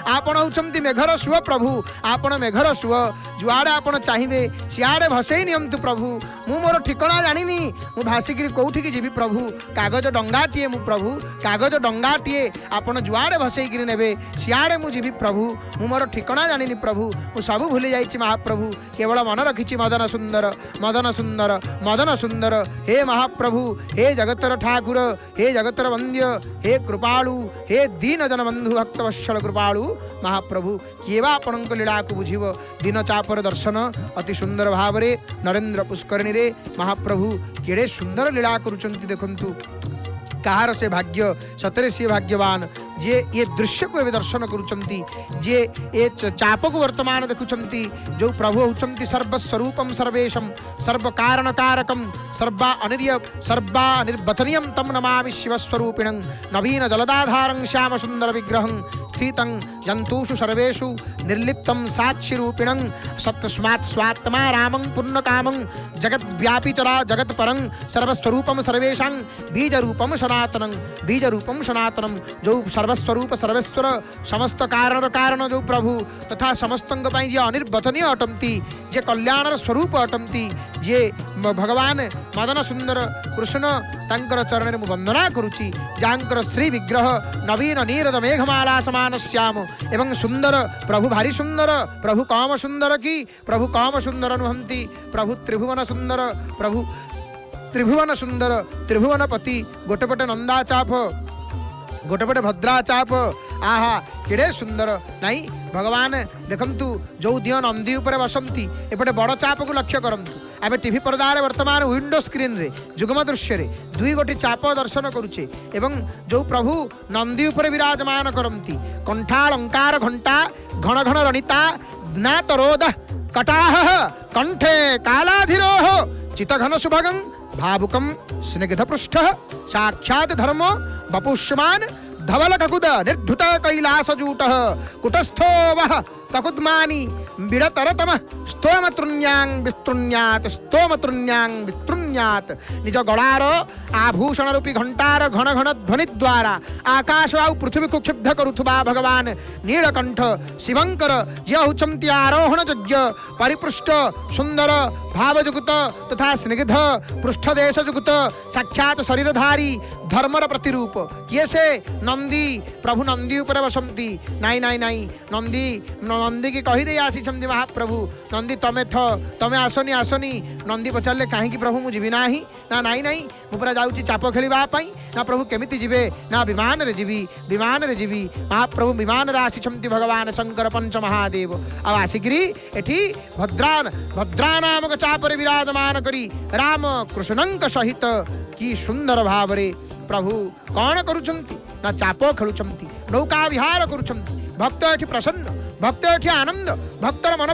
आपण होउछंती मेघर मेघर सुଅ प्रभु आपण मेघर सुଅ जुआड़े आपण चाहिए सियाड़े भसई नियंतु प्रभु मु मोर ठिकना जानिनी मु भासिकी कौठिकी जीवी प्रभु कागज डंगाटीए मु प्रभु कागज डंगाटीए आपण जुआड़े भसईकरी नेबे सियाड़े मु जीवी प्रभु मु मोर ठिकना जानिनी प्रभु मु सब भूली जाइछि महाप्रभु केवल मन रखिछि मदन सुंदर मदन सुंदर मदन सुंदर हे महाप्रभु हे जगतर ठाकुर हे जगतर वंद्य हे कृपालु हे दीन जन बंधु भक्तवत्सल कृपालु महाप्रभु केवा आपणक लीला को बुझिब दिन चापर दर्शन अति सुंदर भाव रे नरेंद्र पुष्करणी रे महाप्रभु केड़े सुंदर लीला करुचंती देखंतु कहार से भाग्य सतरे से भाग्यवान जे ये दृश्य को दर्शन करुचंती जे ये चाप को वर्तमान देखुचंती जो प्रभु होचंती सर्वस्वरूपम सर्वेशम सर्व कारण कारकम सर्वा अनिर्य सर्वा निर्वचनीयम तम नमामि शिवस्वरूपिणं नवीन जलदाधारं श्याम सुंदर विग्रहं स्थितं जंतुषु सर्वेषु निर्लिप्तं साक्षी रूपिणं सत्स्मात् स्वात्मा रामं पुण्यकामं जगत व्यापी चरा जगत परं सर्वस्वरूपम सर्वेषां बीज रूपम सनातनं जो सर्वस्वरूप सर्वेश्वर समस्त कारण जो प्रभु तथा समस्तंग पई जे अनिर्वचनीय अटंती जे कल्याणर स्वरूप अटंती जे भगवान मदन सुंदर कृष्ण तांकर चरण में वंदना करुची जांकर श्री विग्रह नवीन नीरद मेघमाला समान श्याम एवं सुंदर प्रभु भारी सुंदर प्रभु काम सुंदर की प्रभु काम सुंदर नुहंती प्रभु त्रिभुवन सुंदर प्रभु त्रिभुवन सुंदर त्रिभुवनपति गोटेपटे नंदा चाप गोटेपटे भद्रा चाप आहा केड़े सुंदर नाई भगवान देखंतु जो दियो नंदी उपरे बसंती एपटे बड़ चाप को लक्ष्य करंतु आबे टीवी पर्दारे वर्तमान विंडो स्क्रीन रे जुगम दृश्य रे दुई गोटी चाप दर्शन करुचे एवं जो प्रभु नंदी उपरे विराजमान करंती कंठा अलंकार घंटा घन घन रणिता ज्ञातरोद कटाह कंठे कालाधिरोह चितघन सुभगं भावुकम स्निग्ध पृष्ठ साक्षात धर्म बपुष्यमान धवल ककुद निर्धुत कैलास जूट कुटस्थो वह ककुद्मानी बिड़तरतम स्तोम तृण्यां विस्तृण्यात निज गलार आभूषण रूपी घंटार घन घन ध्वनि द्वारा आकाश आउ पृथ्वी को क्षुब्ध करुथुबा भगवान नीलकंठ शिवंकर जे होचंती आरोहण योग्य परिपृष्ट सुंदर भावजुगुत तथा स्निग्ध पृष्ठदेश जुगुत साक्षात शरीरधारी धर्मर प्रतिरूप किए से नंदी प्रभु नंदी ऊपर बसंती नाई नाई नाई नंदी नंदी की कही दे आसी महाप्रभु नंदी तमें आसनी आसनी नंदी पचारे कहीं प्रभु मुझे नाही ना नाई नाई मुझे जाऊँगी चाप खेलवाई ना प्रभु केमिति जीवे ना विमान रे जीवी महाप्रभु विमान रे आसी भगवान शंकर पंच महादेव आ आसिकी एठी भद्रा नामक चाप रे विराजमान करी राम कृष्णंक सहित की सुंदर भाव रे प्रभु कौन करुछंती ना चाप खेलुछंती नौका विहार करुछंती भक्त एठी प्रसन्न भक्त एठी आनंद भक्तर मन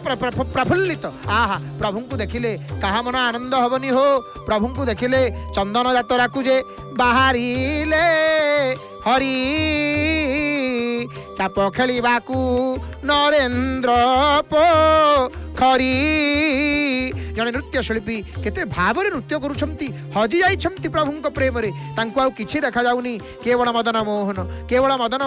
प्रफुल्लित आहा प्रभु को देखिले कहा मन आनंद हबनी हो प्रभु को देखिले चंदन जातरा को जे बाहरिले हरि चाप खेलिबाकू नरेंद्र पोखरी जड़े नृत्य शिल्पी केते भाव रे नृत्य करुछंती हजि जाइछंती प्रभु प्रेम रे तांको आउ किछि देखा जाउनी केवल मदन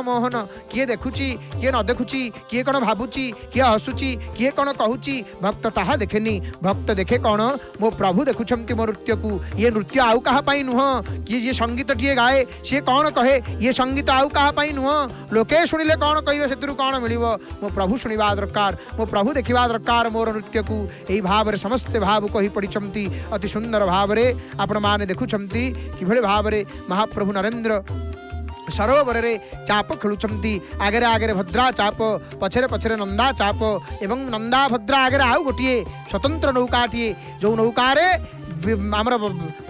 मोहन किए देखुची किए न देखुची किए कौन भावुची किए हसुची किए कौन कहूची भक्त ताहा देखेनी भक्त देखे कौन मो प्रभु देखुछंती मो नृत्य को ये नृत्य आउ कहा पाई नुह कि ये संगीत टीए गाए सी कौन कहे ये संगीत आउ कहा पाई नुह लोके शुणिले कौन कहिबे सेतुरु कौन मिलिबो मो प्रभु शुणिबा दरकार मो प्रभु देखिबा दरकार मोर नृत्य को एई भाव रे समस्त भाव कही पड़िछंती अति सुंदर भाव रे आपण माने देखुछंती किभଳି भाव रे महाप्रभु नरेंद्र सरोवर रे चाप खेलुचंती आगे आगे भद्रा चाप पछरे पछरे नंदा चाप एवं नंदा भद्रा आगे आउ गोटे स्वतंत्र नौकाटीए जो नौकारे आमर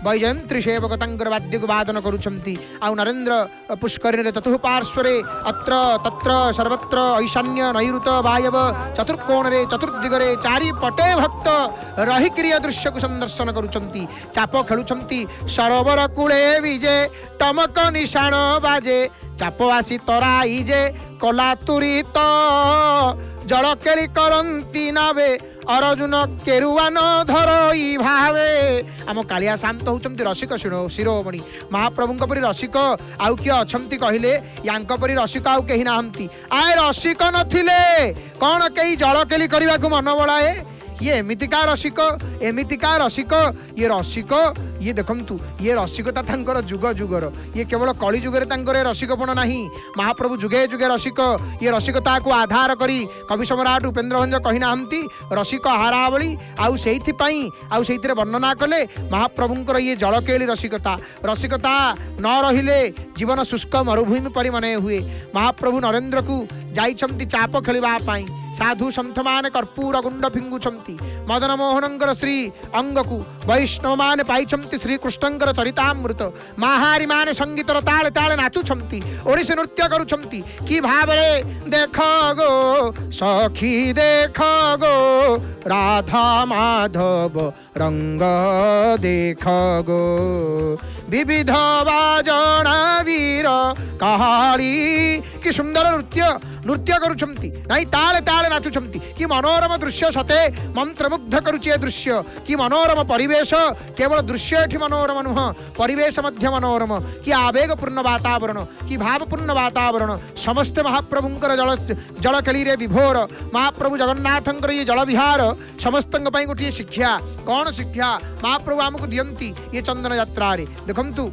वैजयंत्री सेवक तंकर वाद्य को वादन करुछंती आउ नरेंद्र पुष्करिणी चतुःपार्श्वरे अत्र तत्र सर्वत्र ईशान्य नैऋत वायव चतुर्कोण रे चतुर्दिगरे चारिपटे भक्त रहिक्रिय दृश्य को संदर्शन करुछंती चाप खेलुछंती सरोवर कूले विजे टमक निशाण बाजे चाप आसी तराई जे कला तुरित जलकेली करंती नावे अर्जुन केरुआन धरई भावे। आम कालिया शांत होउछंती रसिक शिरोमणि महाप्रभुଙ୍କ परि रसिक आउ किए अछंती कहिले यांक परि रसिक आउ केही नाहंती। आए रसिक नथिले कौन कई जलकेली करने को मन बड़ाए। ये एमितिका रसिक ये रसिक ये देखंतु ये रसिकता तांकर जुग जुगर ये केवल कली जुगरे तांकर रसिकपण नाही महाप्रभु जुगे जुगे रसिक ये रसिकता को आधार करी कवि सम्राट उपेन्द्र भंज कही नाहंती रसिक हारावली आउ सेइथिपाई आउ सेइथिरे वर्णना कले महाप्रभुंकर ये जलकेली रसिकता न रहिले जीवन शुष्क मरुभूमि परि मने हुए। महाप्रभु नरेंद्र को जाइछंती चाप खेलिबा पाई साधु सन्थ माने कर्पूर गुंड फिंगुछंती मदन मोहनंकर श्री अंग को वैष्णव माने पाइछंती श्री कृष्णंकर चरितामृत माहारी माने संगीतर ताले ताले नाचुछंती ओडिसी नृत्य करुछंती कि भावरे देख गो सखी देख गो राधा माधव रंग देख गो विविध बाजना वीर कहाड़ी कि सुंदर नृत्य करुछंती नहीं ताले ताले नाचुछंती कि मनोरम दृश्य सते मंत्रमुग्ध करुचे दृश्य कि मनोरम परिवेश केवल दृश्य एठी मनोरम नुह परिवेश मध्य मनोरम कि आवेगपूर्ण वातावरण कि भावपूर्ण वातावरण समस्त महाप्रभुंकर जलकेली रे विभोर महाप्रभु जगन्नाथंकर ये जल विहार समस्तंग पई गोटे शिक्षा कौन शिक्षा महाप्रभु आमको दियंती ये चंदन यात्रा रे देखंतु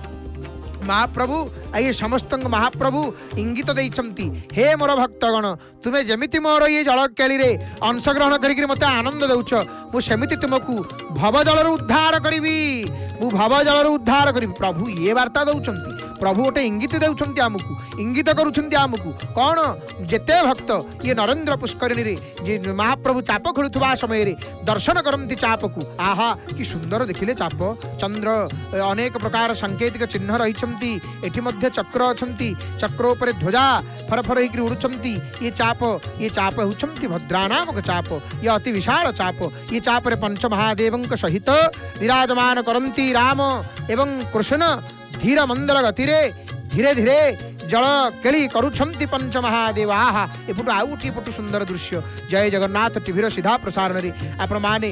महाप्रभु ये समस्त महाप्रभु इंगित देइछंती हे मोर भक्तगण तुम्हें जमिति मोर ये जलकेली रे अंशग्रहण करिक मते आनंद दउछ मु सेमिति तुमको भवजल उद्धार करिवी मु भवजल उद्धार करिवी। प्रभु ये वार्ता दउछंती प्रभु गोटे इंगित देउछंती आमको इंगित करुछंती आमको कौन जेते भक्त ये नरेंद्र पुष्करिणी रे जे महाप्रभु चाप खेलुवा समय रे दर्शन करती चाप को आहा कि सुंदर देखिले चाप चंद्र अनेक प्रकार सांकेतिक चिन्ह रही एठी मध्य चक्र अछंती चक्र उपरे ध्वजा फरफर होकर उड़ुछंती ये चाप होउछंती भद्रा नामक चाप ये अति विशाल चाप ये चाप रे पंच महादेवंक सहित विराजमान करंती राम एवं कृष्ण धीर मंदर गतिरे धीरे धीरे जल केली करुछंती पंच महादेव आहा एपटू आउ गोटे पटू सुंदर दृश्य जय जगन्नाथ टीवीर सीधा प्रसारण रे आपण माने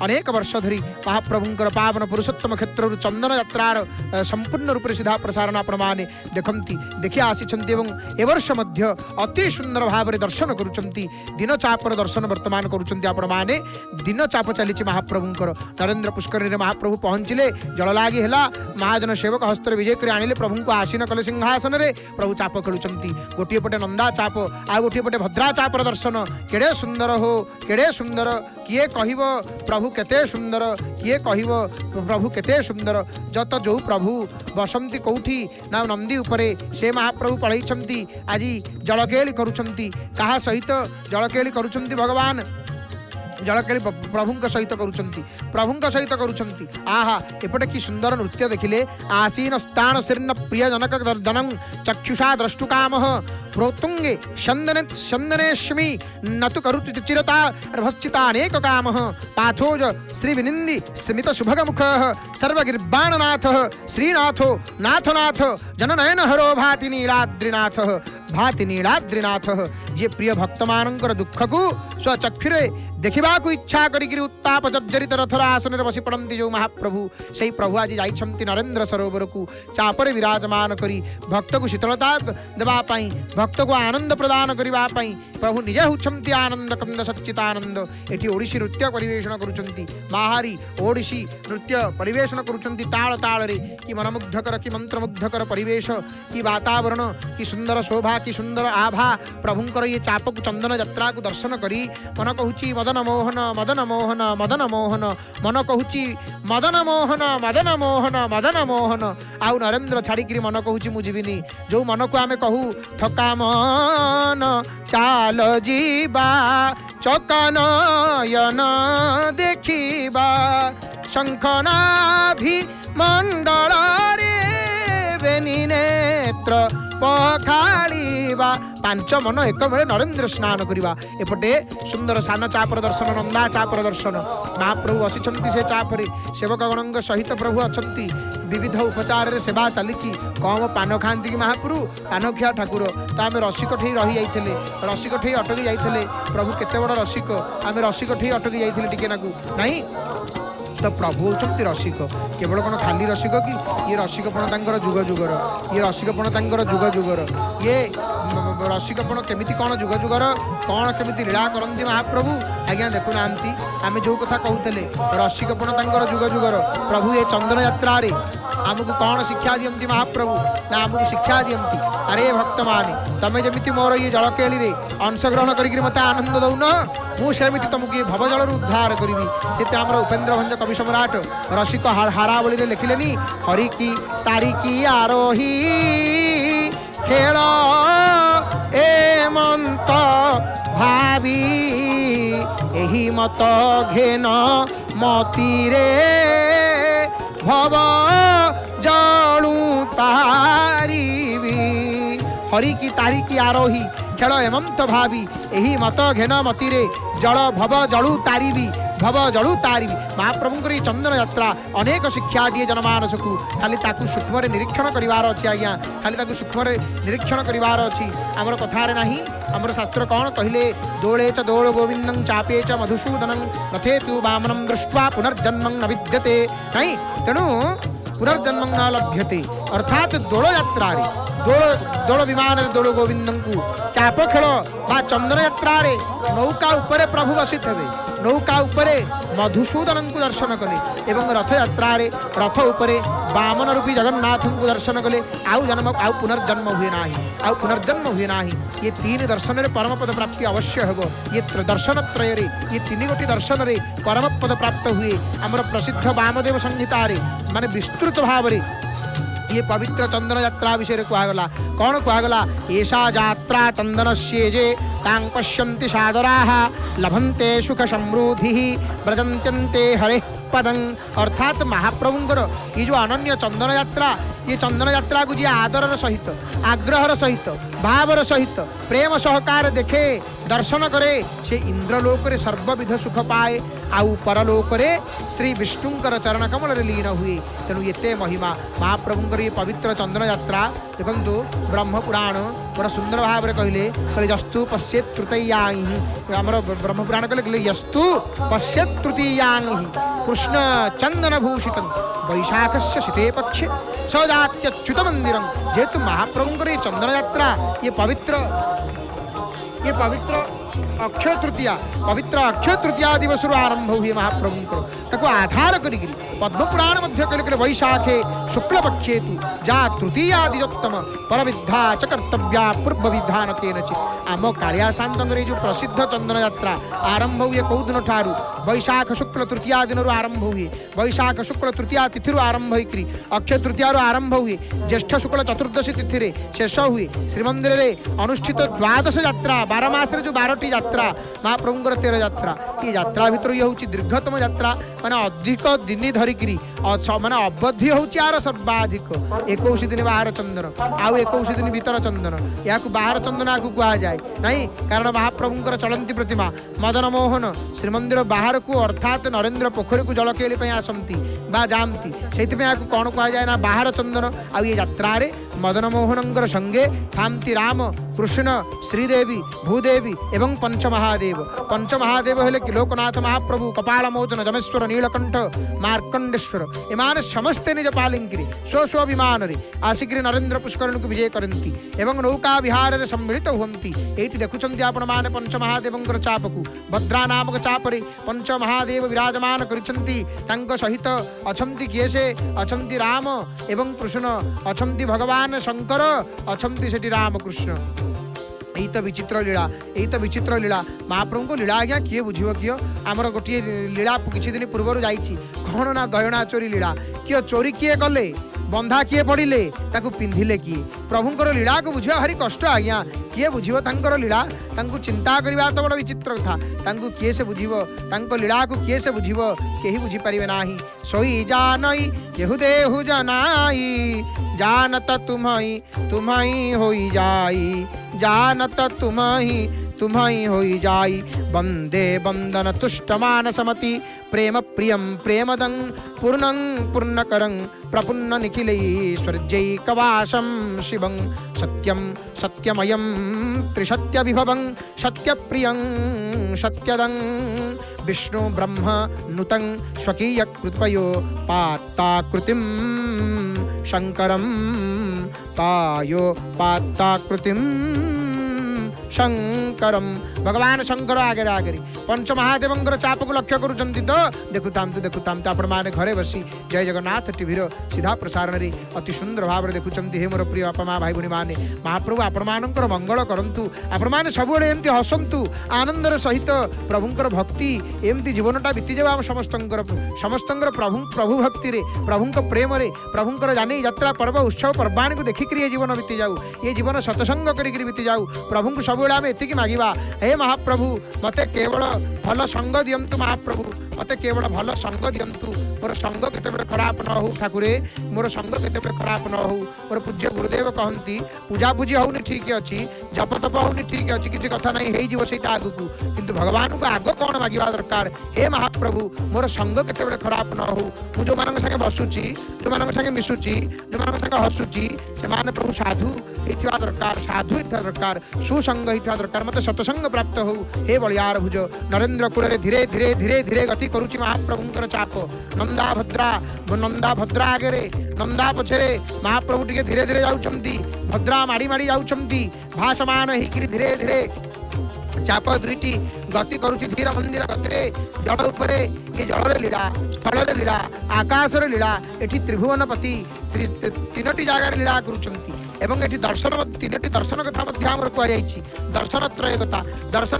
अनेक वर्ष धरी महाप्रभुंकर पावन पुरुषोत्तम क्षेत्र चंदन यात्रार संपूर्ण रूप से सीधा प्रसारण आपण माने देखंती देखि आसीछंती एवं ए वर्ष मध्य अति सुंदर भाव रे दर्शन करुछंती दिन चापर दर्शन वर्तमान करुछंती आपण माने दिन चाप चलीछि महाप्रभुंकर नरेंद्र पुष्करिणी रे महाप्रभु पहुंचिले जल लागी हेला महाजन सेवक हस्तर विजय कर आनिले प्रभु को आसीन कले सिंहासन रे प्रभु चाप खेलुचंती गोटे पटे नंदा चाप आ गोटे पटे भद्रा चापर दर्शन केड़े सुंदर हो केड़े सुंदर किए कहिबो प्रभु केते सुंदर किए कहिबो प्रभु केते सुंदर जत जो प्रभु बसंती कौठी ना नंदी उपरे से महाप्रभु पढ़ई आज जलकेली करुछंती कहा सहित जलकेली करुछंती भगवान जलकेली प्रभुंक सहित करुछंती आहा एपटे कि सुंदर नृत्य देखिले आसीन स्थान शीर्ण प्रिय जनक दर्दनं चक्षुषा द्रष्टुकाम प्रोतुंगे चंदनेश्मी नतु करुति चिरता भश्चिता अनेक काम पाथोज श्री विनिंदी स्मित शुभग मुख सर्वगिर्बाणनाथ श्रीनाथो नाथनाथ जननयन हरो भाति नीलाद्रिनाथ जे प्रिय भक्त मानकर दुख को स्वचक्षुरे देखा इच्छा करी उत्ताप जर्जरित रथर आसन बसी पड़ती जो महाप्रभु से प्रभु आज जाइछंती नरेंद्र सरोवर को चापरे विराजमान करी भक्त को शीतलता देवाई भक्त को आनंद प्रदान करने प्रभु निजे होउछंती आनंद कंद सच्चितानंद एठी ओडिसी नृत्य परिवेषण करुछंती माहारी ओडिसी नृत्य परिवेषण करुछंती ताल ताल रे कि मनमुग्धकर कि मंत्रमुग्धकर परिवेश कि वातावरण कि सुंदर शोभा कि सुंदर आभा प्रभुंकर ये चाप को चंदन यात्रा को दर्शन करी मन कहूची मदन मोहन मदन मोहन मदन मोहन मन कहूची मदन मोहन मदन मोहन मदन मोहन आउ नरेंद्र छाड़ी मन कहूची मु जीविनी जो मन को आमे कहू थका मन चाल जीवा चकनयन देखिबा शंखनाभि मंडल रे बेनी नेत्र पखाड़ीबा पांच मन एक बेले नरेंद्र स्नान करवा एपटे सुंदर सान चापर दर्शन नंदा चापर दर्शन महाप्रभु बसिछंती से चापरे सेवकगण सहित प्रभु अछंती विविध उपचार सेवा चली कम पान खाती कि महाप्रभु पान खिया ठाकुर तो आम रसिक ठे रही जाइए रसिक ठे अटकी जाइए प्रभु केते बड़ रसिक आम रसिक ठे अटकी जाइए टिके नाकू नहीं तो प्रभु होती रसिक केवल कौन खाली रसिक कि ये रसिकपण तांकर जुग जुगर ये रसिकपण तांकर जुग जुगर ये रसिकपण केमिति कौन जुग जुगर कौन केमिति लीला करती महाप्रभु आज्ञा देखुना आम जो कथा कहते रसिकपण तांकर जुग जुगर प्रभु ये चंदन यात्रा रे आमको कौन शिक्षा दियंती महाप्रभु ना आमको शिक्षा दियंती अरे भक्त माने तमें जमी मोर ये जलकेली रे अंशग्रहण करी मत आनंद दौन मुझे तुमको ये भवजल उद्धार करी से आम उपेन्द्र भंज कवि सम्राट रसिक हारावली लिखिले हरि की तारी की आरोही खेल ए मंत भावी एही मत घेन मती रे भव जलू तारीवी हरि की तारी की आरोही खेल एमंत भावी यही मत घेन मतीरे जल भव जलू तारीवी भव जलू तारीवी महाप्रभुंकर चंदन यात्रा अनेक शिक्षा दिए जनमानस को खाली ताकू सूक्ष्म निरीक्षण करार अच्छी आज्ञा खाली ताकू सूक्ष्म निरीक्षण करार अच्छी आमर कथार ना आमर शास्त्र कौन कहले दोले च दोल गोविंदं चापे च मधुसूदनं रथे तु वामनं दृष्ट्वा पुनर्जन्मं न विद्यते नहीं तेणु पुनर्जन्मं न लभ्यते अर्थात दोल यात्रा दोल विमान दोल गोविंदं को चाप खेल बा चंदन यात्रा नौका उपरे प्रभु बसित हे नौका उपरे मधुसूदन को दर्शन कले एवं रथ यात्रा रथ उपरे वामन रूपी जगन्नाथ को दर्शन कले आउ जन्म आउ पुनर्जन्म हुए ना आउ पुनर्जन्म हुए ना ये तीन दर्शन में परमपद प्राप्ति अवश्य हो ये दर्शन त्रय ये तीन गोटी दर्शन में परमपद प्राप्त हुए आमर प्रसिद्ध वामदेव संहिता माने विस्तृत भाव ये पवित्र चंदन यात्रा विषय कहगला कौन कहगला ऐसा यात्रा चंदन सेजे तां पश्यन्ति सादराः लभन्ते सुख समृद्धि व्रजन्त्यन्ते हरेः पदं अर्थात महाप्रभुंकर ये जो अनन्य चंदन यात्रा ये चंदन यात्रा को जी आदर सहित आग्रहर सहित भावर सहित प्रेम सहकार देखे दर्शन करे से इंद्रलोक रे सर्वविध सुख पाए आउ परलोक रे श्री विष्णुंकर चरण कमल रे लीन हुए तेणु ये महिमा महाप्रभुंकर ये पवित्र चंदन यात्रा देखु ब्रह्म पुराण बड़ा सुंदर भाव में कहले यस्तु पश्येत् तृतीयां आमर ब्रह्म पुराण कहले यस्तु पश्येत् तृतीयां कृष्ण चंदन भूषित वैशाखस्य शीते पक्षे सजात्यच्युत मंदिर जेतु महाप्रभुंकर ये चंदन यात्रा ये पवित्र अक्षय तृतीया दिवस आरंभ हुए महाप्रभुंकर ताको आधार करी पद्मपुराण मध्य कहले वैशाखे शुक्लपक्षे तु जा तृतीयादिजोत्तम परविद्धा च कर्तव्या पूर्व विधान केनचित् आम कालिया शांतर जो प्रसिद्ध चंदन यात्रा आरंभ हुए कौ दिन ठारू वैशाख शुक्ल तृतीया दिन आरंभ हुए वैशाख शुक्ल तृतीया तिथि आरंभ होकर अक्षय तृतीया आरंभ हुए ज्येष्ठ शुक्ल चतुर्दशी तिथि शेष हुए श्रीमंदिर में अनुष्ठित द्वादश यात्रा 12 मास जो 12टी यात्रा महाप्रभुंकर 13 यात्रा ये यात्रा भीतर ये हूँ दीर्घतम यात्रा माने अधिक दिन धरिकी माने अवधि हूँ आर सर्वाधिक 21 दिन बाहर चंदन आउ 21 दिन भीतर चंदन या बाहर चंदन आपको कहुए नहीं कारण महाप्रभुंकर चलती प्रतिमा मदन मोहन श्रीमंदिर बाहर को अर्थात नरेंद्र पोखरी को जलकेली आसती जाती से कौन कहुए ना बाहर चंदन आउ ये यात्रा मदन मोहनंकर संगे थांती राम कृष्ण श्रीदेवी भूदेवी एवं पंचमहादेव हेले लोकनाथ महाप्रभु कपाल मोचन जमेश्वर नीलकंठ मार्कंडेश्वर एमाने समस्ते निज पालिंकी स्व स्व विमान आसिक नरेंद्र पुष्करण को विजय करती एवं नौका विहार में सम्मिलित होती ये देखुं आपण मैंने पंचमहादेव चाप को भद्रा नामक चापरे पंचमहादेव विराजमान कर सहित अछंती किए से अछंती राम एवं कृष्ण अछंती भगवान शंकर अछंती सेठी रामकृष्ण यही तो विचित्र लीला महाप्रभु को लीला आज्ञा किए बुझे किए आमर गोटे लीला किसी दिन पूर्व जाइए कौन ना दयना चोरी लीला किए चोरी किए कले बंधा किए पड़े ताकू पिंधिले किए प्रभुंकर लीला को बुझा भारी कष्ट आज्ञा किए बुझो तांकर लीला तांकु चिंता करवा तो बड़ा विचित्र था तांकु किए से बुझिबो तांको लीला को किए से बुझिबो केही बुझी परिबे नाही सोई जानई जेहु देहु जनाई जानत तुम्हाई होई जाई जानत तुम्हाई तुम्हें होई जाई वंदे वंदन तुष्ट मानसमति प्रेम प्रियं प्रेमदं पूर्णं पूर्णकरं प्रपुन्न निखिलैश्वर्यैकवासं शिवं सत्यं सत्यमयं त्रिसत्यविभवं सत्यप्रियं सत्यदं विष्णु ब्रह्म नुतं स्वकीयकृपयो पात्ताकृतिं शंकरं तायो पात्ताकृतिं शंकरम भगवान शंकर आगे आगे पंच महादेव चाप को लक्ष्य करुँच तो देखुता आपण मैंने घरे बसी जय जगन्नाथ टीवी सीधा प्रसारण में अति सुंदर भाव में देखुं हे मोर प्रिय बापा माँ भाई भूणी मैंने महाप्रभु आपण मानकर मंगल करूँ आपण मैंने सब एमती हसतु आनंदर सहित प्रभुंर भक्ति एमती जीवनटा बीती जाऊ आम समस्त प्रभु प्रभु भक्ति प्रभु प्रेम प्रभुंर जानी यात्रा पर्व उत्सव पर्वाणी को देखिक ये जीवन बीती जाऊ ये जीवन सत्संग कर बीती जाऊ प्रभु को सब आम एति मागिबा हे महाप्रभु मते केवल भल संग दियंतु महाप्रभु मते केवल भल संग दियंतु मोर संग केते खराब न हो ठाकुरे मोर संग केते खराब न हो मोर पूज्य गुरुदेव कहती पूजा पूजी होनी ठीक अच्छी जप तप होनी ठीक अच्छी किसी कथा नहीं है जीव सेटा आगु को किंतु भगवान को आग कौन मागिबा दरकार हे महाप्रभु मोर संग केते खराब न हो मु जो मानक संगे बसुची जो मानक संगे मिसुची जो मानक संगे हसुची से माने प्रभु साधु इथिवा दरकार साधु इथिवा दरकार सुसंग इथिवा दरकार मते सतसंग प्राप्त हो हे बलियार भुज नरेंद्र कूल धीरे धीरे धीरे धीरे गति करुची महाप्रभुंकर चाप नंदा भद्रा आगे नंदा पछरे महाप्रभु टिके धीरे धीरे जाउछंती भद्रा माड़ी माड़ी जाउछंती भासमान होकर धीरे धीरे चाप दुईटी गति करुची धीर मंदिर गति जल उपरे ये जल लीला स्थल लीला आकाश लीला एठी त्रिभुवनपति तीनोटी जगार लीला करुछंती एवं एठी दर्शन तीनोटी दर्शन कथा मध्य आमर कहुई दर्शन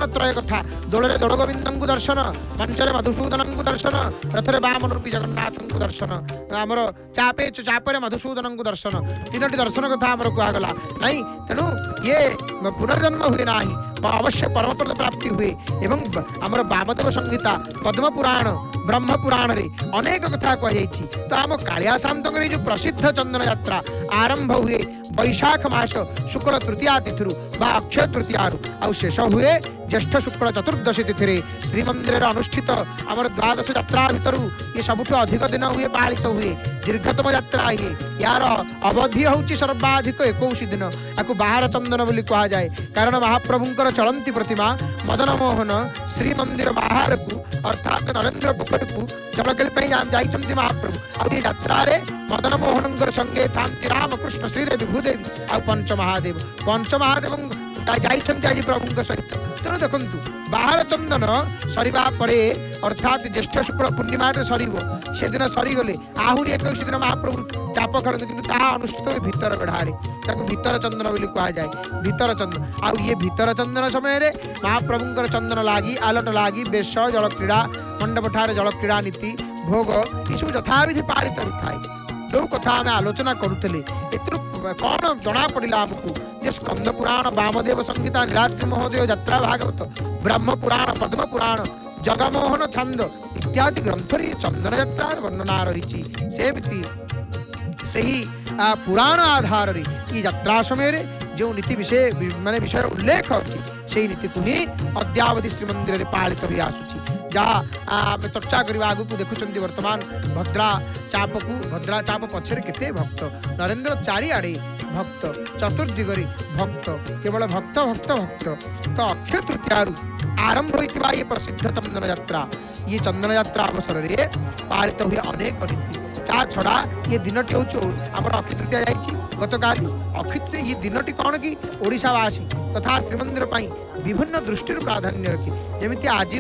त्रय कथा दोलरे दोल गोविंद को दर्शन मंचरे मधुसूदन को दर्शन रथरे वामन रूपी जगन्नाथ को दर्शन आमर चापे चापरे मधुसूदन को दर्शन तीनोटी दर्शन कथा आमर कहगला नहीं तेणु ये पुनर्जन्म हुए ना अवश्य परमपद प्राप्ति हुए एवं आमर वामदेव संहिता पद्म पुराण ब्रह्म पुराण रे अनेक कथा कहुई तो आम कालिया शांतर जो प्रसिद्ध चंदन यात्रा आरंभ हुए वैशाख मास शुक्ल तृतीया तिथि अक्षय तृतीया आउ शेष हुए ज्येष्ठ शुक्ल चतुर्दशी तिथि श्रीमंदिर अनुष्ठित आमर द्वादश यात्रा भितर ये सबुठ अधिक दिन हुए पालित हुए दीर्घतम यात्रा ये यार अवधि हूँ सर्वाधिक 21 दिन आपको बाहर चंदन बोली कह जाए कारण महाप्रभुंकर चलंती प्रतिमा मदन मोहन श्रीमंदिर बाहर को अर्थात नरेंद्र पोखर को जलकल जाइछंती महाप्रभु आ यात्रा मदन मोहन संगे थांती रामकृष्ण श्रीदेवी भूदेवी आ पंच महादेव आज प्रभु सहित तेणु देखु बाहर चंदन सरिबा परे अर्थात ज्येष्ठ शुक्ल पूर्णिमा सर से दिन सरीगले आहरी 21 दिन महाप्रभु चाप खेलते कि अनुष्ठित हुए भितर गढ़ारे भितर चंदन बोली कह जाए भितर चंदन आ ये भितर चंदन समय महाप्रभुंकर चंदन लगी आलट लगी बेश जल क्रीड़ा मंडप ठारे जल क्रीड़ा नीति भोग ये सब यथाविधि पालित होता है जो कथा आम आलोचना करुले कौन जना पड़ा आमको जे स्कंद पुराण वामदेव संहिता नीलाद्रि महोदय यात्रा भागवत ब्रह्म पुराण पद्म पुराण जगमोहन छंद इत्यादि ग्रंथ चंदन यात्रा वर्णना रही से पुराण आधार यात्रा समय जो नीति विषय माने विषय उल्लेख अच्छी से नीति को ही अद्यावधि श्रीमंदिर में पालित हो आसूँ जहाँ चर्चा करने आगू को देखुं वर्तमान भद्रा चाप पछरे केते भक्त नरेंद्र चारिआडे भक्त चतुर्दिगरे भक्त केवल भक्त भक्त भक्त तो अक्षय तृतीयारु आरंभ होता ये प्रसिद्ध चंदन यात्रा अवसर में पालित हुए अनेक रीति ता छड़ा ये दिनटी हूँ आम अक्षय तृतीया गतकाली अक्षय तृतीया ये दिनटी कौन कि ओडिशावासी तथा श्रीमंदिर विभिन्न दृष्टि प्राधान्य रखी जमी आज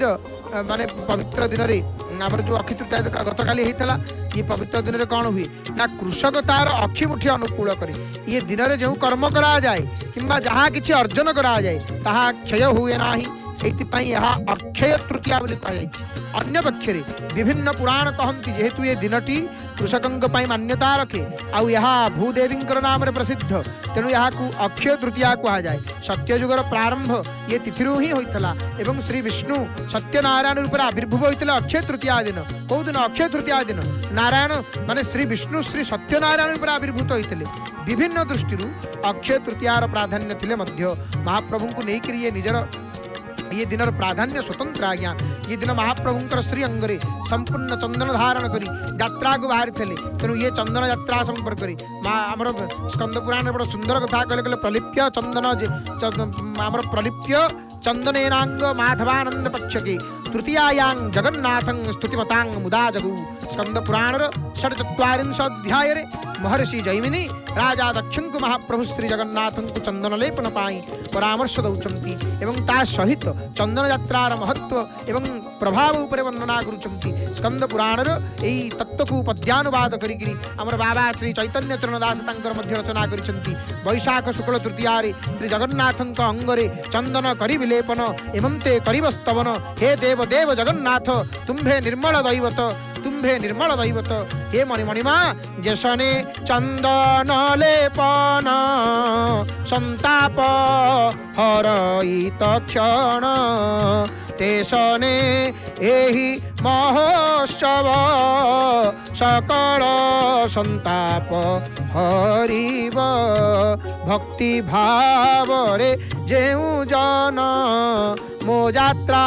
माने पवित्र दिन में आम जो अक्षय तृतीया गतकाली होता ये पवित्र दिन में कौन हुए ना कृषक तार अक्षिमुठी अनुकूल करे ये दिन में जो कर्म करा जाए किंबा जहाँ किसी अर्जन करा जाए ताहा क्षय हुए ना से अक्षय तृतीया अन्य पक्षे विभिन्न पुराण कहती जेहेतु ये दिनटी कृषकों मान्यता रखे आउ यहाँ भूदेवी नाम प्रसिद्ध तेणु यहाँ को अक्षय तृतीया कह जाए सत्ययुगर प्रारंभ ये तिथि ही होता एवं श्री विष्णु सत्यनारायण रूप आविर्भूत होता अक्षय तृतीया दिन कौ दिन अक्षय तृतीया दिन नारायण माने श्री विष्णु श्री सत्यनारायण रूप आविर्भूत होते विभिन्न दृष्टि अक्षय तृतीयार प्राधान्य थिले महाप्रभु को लेकर ये निजर ये दिन प्राधान्य स्वतंत्र आज्ञा। ये दिन महाप्रभुंकर श्री अंगरे संपूर्ण चंदन धारण करी यात्रा को बाहरी थे। तेणु ये चंदन यात्रा संपर्क आमर स्कंद पुराण बड़ सुंदर कथा कहले प्रलिप्य चंदन आमर प्रलिप्य चंदनेनांग माधवानंद पक्षके तृतीयायां जगन्नाथं स्तुतिमतां मुदा जगु। स्कंद पुराण 44 अध्याय महर्षि जैमिनी राजा दक्षिण महाप्रभु श्री जगन्नाथ को चंदन लेपन पाई परामर्श दौरान एवं ता सहित चंदन यात्रार महत्व एवं प्रभाव उपर वर्णना करुँच। स्कंद पुराण यही तत्व को पद्यानुवाद करी आमर बाबा श्री चैतन्य चरणदास मध्य रचना करिसेंती। वैशाख शुक्ल तृतीया श्री जगन्नाथ अंगरे चंदन करी विलेपन एवं ते करिवस्तवन। हे देव देव जगन्नाथ तुम्भे निर्मल दैवत तुम्भे निर्मल दैवत। हे मणिमणिमा जशने चंदन लेपन संताप हरयित क्षण तेसने एहि महोत्सव सकल संताप हरिव। भक्ति भाव रे जेउ जन मो यात्रा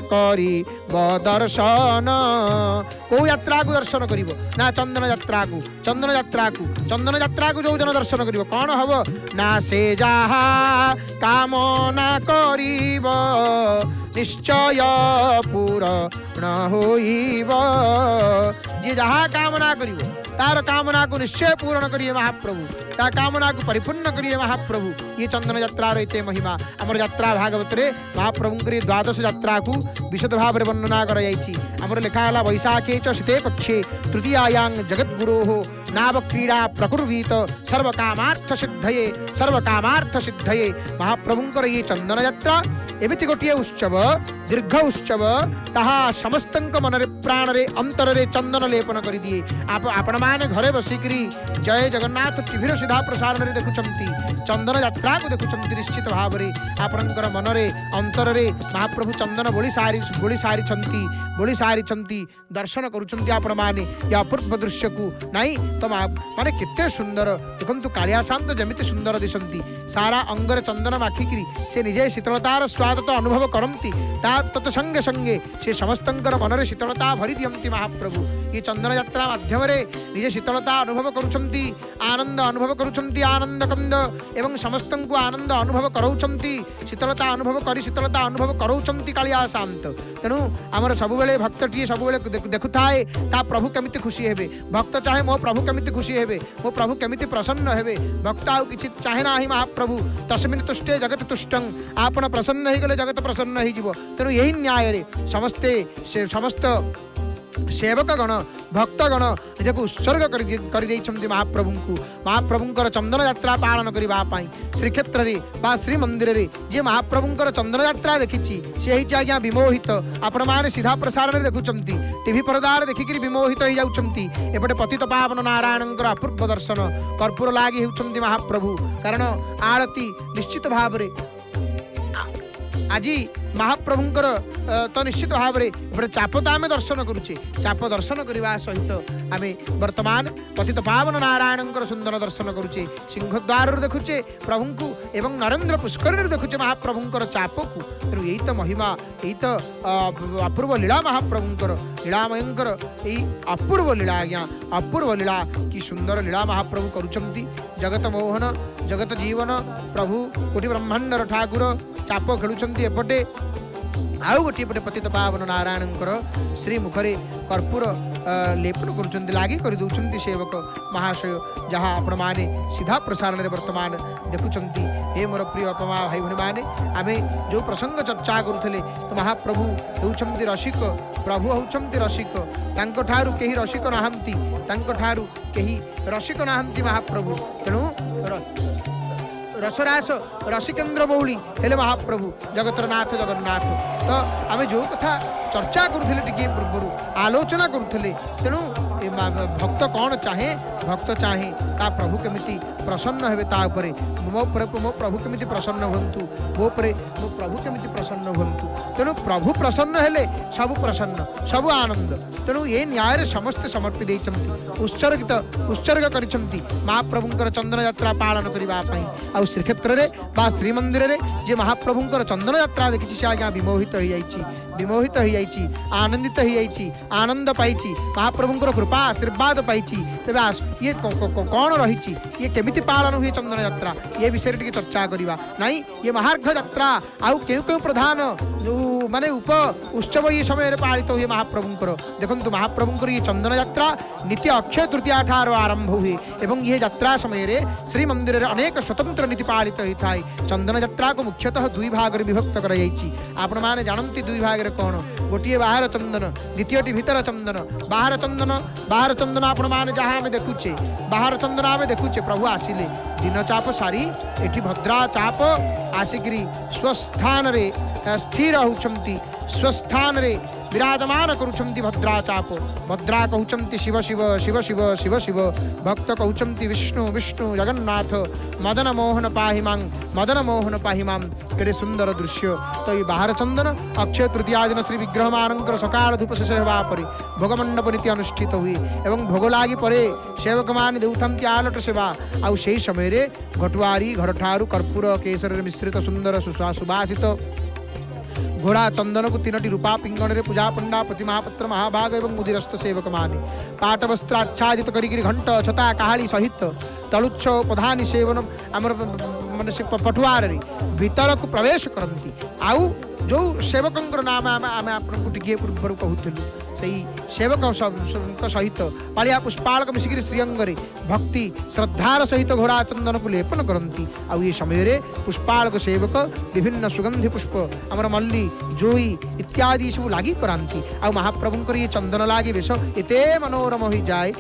करी दर्शन। को यात्रा को दर्शन करिव ना चंदन यात्रा को चंदन यात्रा को जो जन दर्शन करिव कौन हब ना से जहा कामना करिव निश्चय पूर्ण होइब। जे जहा कामना करिव तार कामना को निश्चय पूर्ण करिए महाप्रभु ता कामना को परिपूर्ण करिए महाप्रभु। ये चंदन यात्रा रहते महिमा आमर यात्रा भागवत रे महाप्रभु द्वादश यात्रा को विशद भाव में वर्णना कर लिखाला। वैशाखे च शीते पक्षे तृतीयायां जगद्गुरो नाव क्रीड़ा प्रकुर्वीत सर्वकामार्थ सिद्धये। महाप्रभुंकर ये चंदन यात्रा एमिति गोटे उत्सव दीर्घ उत्सव ताहा समस्तंक मनरे प्राणरे अंतरे चंदन लेपन कर दिए। आपण माने घरे बसिकरी जय जगन्नाथ टीवी सीधा प्रसारण रे देखुचंती चंदन यात्रा को देखुचंती निश्चित भाव में आपणकर मनरे अंतरे महाप्रभु चंदन बोली सारी दर्शन करुचंती। आपण माने या अपूर्व दृश्य को नहीं तो माने कितने सुंदर देखंतु कालिया शांत जमिति सुंदर दिसंती सारा अंगर चंदन माखिकी से निजे शीतलतार स्वाद तो अनुभव करती तत् संगे संगे से समस्तंकर मनरे शीतलता भरी दियंती महाप्रभु। ये चंदन यात्रा माध्यम निजे शीतलता अनुभव करुछंती आनंद अनुभव करुछंती आनंद कंद एवं समस्त को आनंद अनुभव करौछंती शीतलता अनुभव करौछंती कालिया शांत। तेणु आमर सबुबेले भक्तटी सबुबेले देखुथाए ता प्रभु केमिति खुशी हेबे भक्त चाहे मो प्रभु केमिति खुशी हेबे मो प्रभु केमिति प्रसन्न हेबे भक्त आउ किछि चाहे नाही महाप्रभु तस्मिन् तुष्टे जगत तुष्टं आपण प्रसन्न हे गले जगत प्रसन्न हे जीव। तेणु यही न्याय रे समस्त सेवकगण भक्तगण निजक उत्सर्ग कर महाप्रभुंकर चंदन यात्रा पालन करने श्रीक्षेत्र में बा श्री मंदिर में जे महाप्रभुंकर चंदन यात्रा देखी सी आज्ञा विमोहित आपण मैंने सीधा प्रसारण देखुंट टीवी पर्दार देखिक विमोहित हो जाती। एपटे पतित पावन नारायण अपूर्व दर्शन कर्पूर लगी होती महाप्रभु कारण आरती निश्चित भाव में आज महाप्रभुंकर तो निश्चित भाव में चाप तो आम दर्शन करुचे चाप दर्शन करने सहित आम वर्तमान पतित पावन नारायण सुंदर दर्शन करुचे सिंहद्वार देखुचे प्रभु को एवं नरेंद्र पुष्कर देखुचे महाप्रभुंकर चाप को। तेणु यही तो महिमा यही तो अपूर्व लीला महाप्रभुंकर लीलामयंकर यही अपूर्व लीला आज्ञा अपूर्व लीला कि सुंदर लीला महाप्रभु करुचंती। जगत मोहन जगत जीवन प्रभु कोटि ब्रह्मांडर ठाकुर चाप खेलुचंती एपटे आउ गोटे पटे पतित पावन नारायणकर श्री मुखरे कर्पूर लेपन कर लगी कर दौरान सेवक महाशय जहाँ आपण मैंने सीधा प्रसारण में वर्तमान देखुंट। हे मोर प्रिय अपमा भाई भाई मैंने आम जो प्रसंग चर्चा करुले तो महाप्रभु होउछंती रसिक प्रभु होउछंती रसिक ठारू केही रसिक नाहंती ठारू केही रसिक नाहंती महाप्रभु। तेणु रसरास रसिकेन्द्र मौली हेले महाप्रभु जगतरनाथ जगन्नाथ। तो आम जो कथा चर्चा करुले टिके पूर्व आलोचना करुले तेणु भक्त कौन चाहे भक्त चाहे ता प्रभु केमिति प्रसन्न हेबे ता उपरे मो प्रभु केमिति प्रसन्न हुंतु मो प्रभु केमिति प्रसन्न हुंतु। तेणु प्रभु प्रसन्न हेले सबु प्रसन्न सबु आनंद तेणु ये न्याय समस्ते समर्पी देइछन्ति उत्सर्ग करिछन्ति महाप्रभुंकर चंदन यात्रा पालन करने आउ श्रीक्षेत्र रे बा श्रीमंदिर रे जे महाप्रभुंकर चंदन यात्रा देखि से आज्ञा विमोहित हो जाइछि आनंदित हो जाइछि आनंद पाइछि महाप्रभुंकर कृपा आशीर्वाद पाइछि तेबे ये कौन रही ये केमिति पालन हुए चंदन यात्रा ये विषय टिके चर्चा करवा नहीं ये महार्घ यात्रा आउ केउ प्रधान जो माने उप उत्सव ये समय पालित हुए महाप्रभुंकर देखंतु महाप्रभुंकर ये चंदन यात्रा नीति अक्षय तृतीया ठार आरंभ हुए एवं ये यात्रा समय रे श्री मंदिर रे अनेक स्वतंत्र नीति पालित होता है चंदन यात्रा को मुख्यतः दुई भाग रे विभक्त कर जाइछि आपण माने जानंती दुई भाग रे कोन गोटिए बाहर चंदन द्वितीयटी भीतर चंदन बाहर चंदन आपण माने जहां में देखुचे बाहर चंदन आमे देखुचे प्रभु आसिले दिन चाप सारी एठी भद्रा चाप आसिकरी स्वस्थान रे स्थिर होउछंती स्वस्थान रे विराजमान करुछंती भद्रा चाप भद्रा कहउछंती शिव शिव शिव शिव शिव शिव भक्त कहउछंती विष्णु विष्णु जगन्नाथ मदन मोहन पाहिमां केरे सुंदर दृश्य तो ये बाहर चंदन अक्षय तृतीया दिन श्री विग्रह मानकर सकाल धूप शेष होगा परे भोगमंडप नीति अनुष्ठित हुए एवं भोग लागी परे सेवक मान देउथंती आलट सेवा आउ सेही समय रे घटुआरी घर ठारू कर्पूर केसर मिश्रित सुंदर सुबासित घोड़ा चंदन को तीनोटी रूपा पिंगण रे पूजा पंडा प्रति महापत्र महाभाग एवं मुदिरस्त सेवक माने पाट वस्त्र आच्छादित करी घंट छता काहाली सहित तलुच्छ प्रधानी सेवन आमर माने से पटुआर रे भीतर को प्रवेश करती आउ जो सेवकंकर नाम आम आपको टिके पूर्व कहूलु से सेवक सहित पालिया पुष्पालक मिसिक श्रीअंगरे भक्ति श्रद्धार सहित घोड़ा चंदन को लेपन करती आउ ये समय रे पुष्पालक सेवक विभिन्न सुगंधि पुष्प आमर मल्ली जोई इत्यादि सब लागी करांती आउ महाप्रभुंकर ये चंदन लागी बेश एते मनोरम हो जाए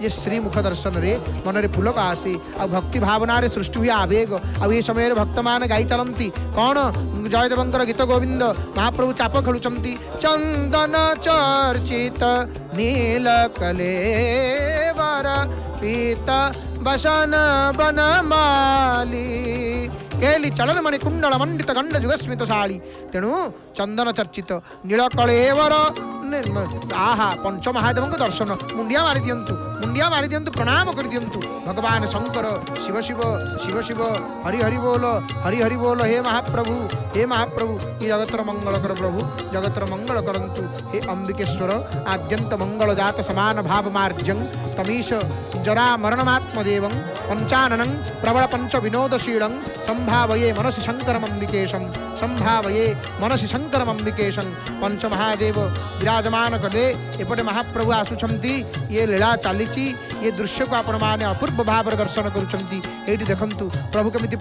ये श्रीमुख दर्शन रे मन रे पुलक आसे आ भक्ति भावना रे सृष्टि हुए आवेग आ ये समय रे भक्त मान गाई चलती कौन जयदेवंकर गीत गोविंद महाप्रभु चाप खेलुचंती चंदन चर्चित नील कलेवर पीत बसन बनमाली केली चलन मणि कुंडल मंडित गंड जुगस्मित शाली तेणु चंदन चर्चित नील कलेवर आहा पंच महादेव दर्शन मुंडिया मारी दिंतु प्रणाम कर दिंतु भगवान शंकर शिव शिव शिव शिव हरि हरि बोल हे महाप्रभु ये जगतर मंगल कर प्रभु जगतर मंगल करंतु हे अंबिकेश्वर आद्यंत मंगल जात समान भाव मार्जं तमीश जरा मरणमात्मदेवं पंचाननं प्रबल पंच विनोदशीलं संभावये मनसि शंकरमंबिकेशं पंच महादेव विराजमान कले एपटे महाप्रभु आसुछंती ये लीला चली ये दृश्य को आपण माने अपूर्व भाव दर्शन करुछंती एठी देखंतु प्रभु केमिति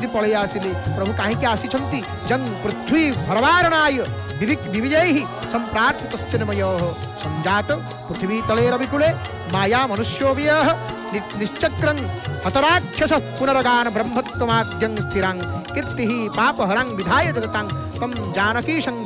पळै आसिले प्रभु काहेकि आसिछंती जंग पृथ्वी भरवारणाय विविजैः संप्रार्थितश्चिन्मयोः संजात पृथ्वी तले रविकुले माया मनुष्यो व्यः निश्चक्रं हतराक्षस पुनरगान ब्रह्मत्वमाद्यं स्थिरां कीर्तिः पापहरां विधाय जगतां तम जानकीशं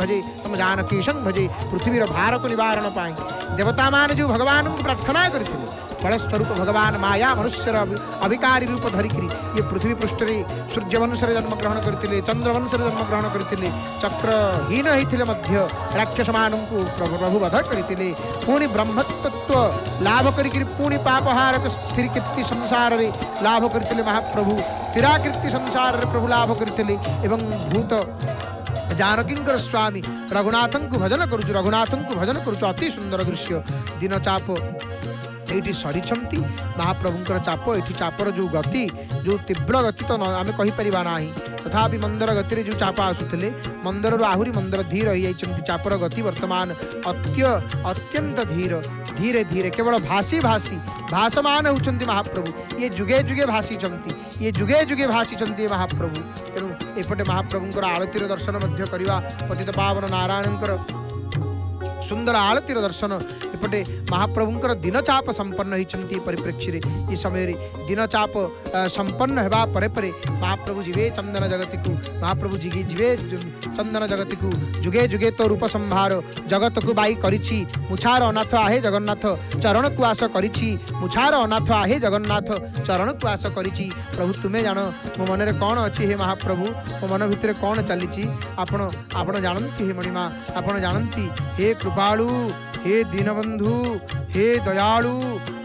भजे पृथ्वीर भार को निवारण पाई देवता मान जो भगवान को प्रार्थना करते फलस्वरूप भगवान माया मनुष्यर अभिकारी रूप धरिकी ये पृथ्वी पृष्ठ रे सूर्यवंश जन्म ग्रहण करते चंद्रवंश जन्म ग्रहण करते चक्रहीन होते मध्य राक्षस मानू प्रभु वध करते पुणी ब्रह्मतत्व लाभ करी पुणी पापहारक स्थिर कीर्ति संसार रे लाभ करते महाप्रभु स्थिराकीर्ति संसार रे प्रभु लाभ करते एवं भूत जानकींकर स्वामी रघुनाथं को भजन करुचु अति सुंदर दृश्य दिन चाप ये सरी महाप्रभुंकर चाप ये चापर जो गति जो तीव्र गति तो आम कहीपर ना तथापि मंदर गति जो चाप आसुले मंदर आहरी मंदर धीर हो जाती चापर गति वर्तमान अत्यंत धीरे धीरे केवल भासी भासमान होती महाप्रभु ये जुगे जुगे भाषी महाप्रभु तेणु एपटे महाप्रभुंकर आरतीर दर्शन करवा पतित पावन नारायणकर सुंदर आलतीर दर्शन एपटे महाप्रभुंकर दिन चाप संपन्न होती परिप्रेक्षी ये समय दिन चाप संपन्न होगा परे परे महाप्रभु जीवे चंदन जगत को महाप्रभु जीवे चंदन जगत को जुगे जुगे तो रूप संभार जगत को बाई करिछि मुछार अनाथ आहे जगन्नाथ चरण को आस करिछि मुछार अनाथ आहे जगन्नाथ चरण को आस करिछि प्रभु तुम्हें जान मो मन में कौन अच्छी हे महाप्रभु मो मन भितर कौन चली आपण आपण जानती हे मणिमा आपण जानती हे कृपालु हे दीनबंधु हे दयालु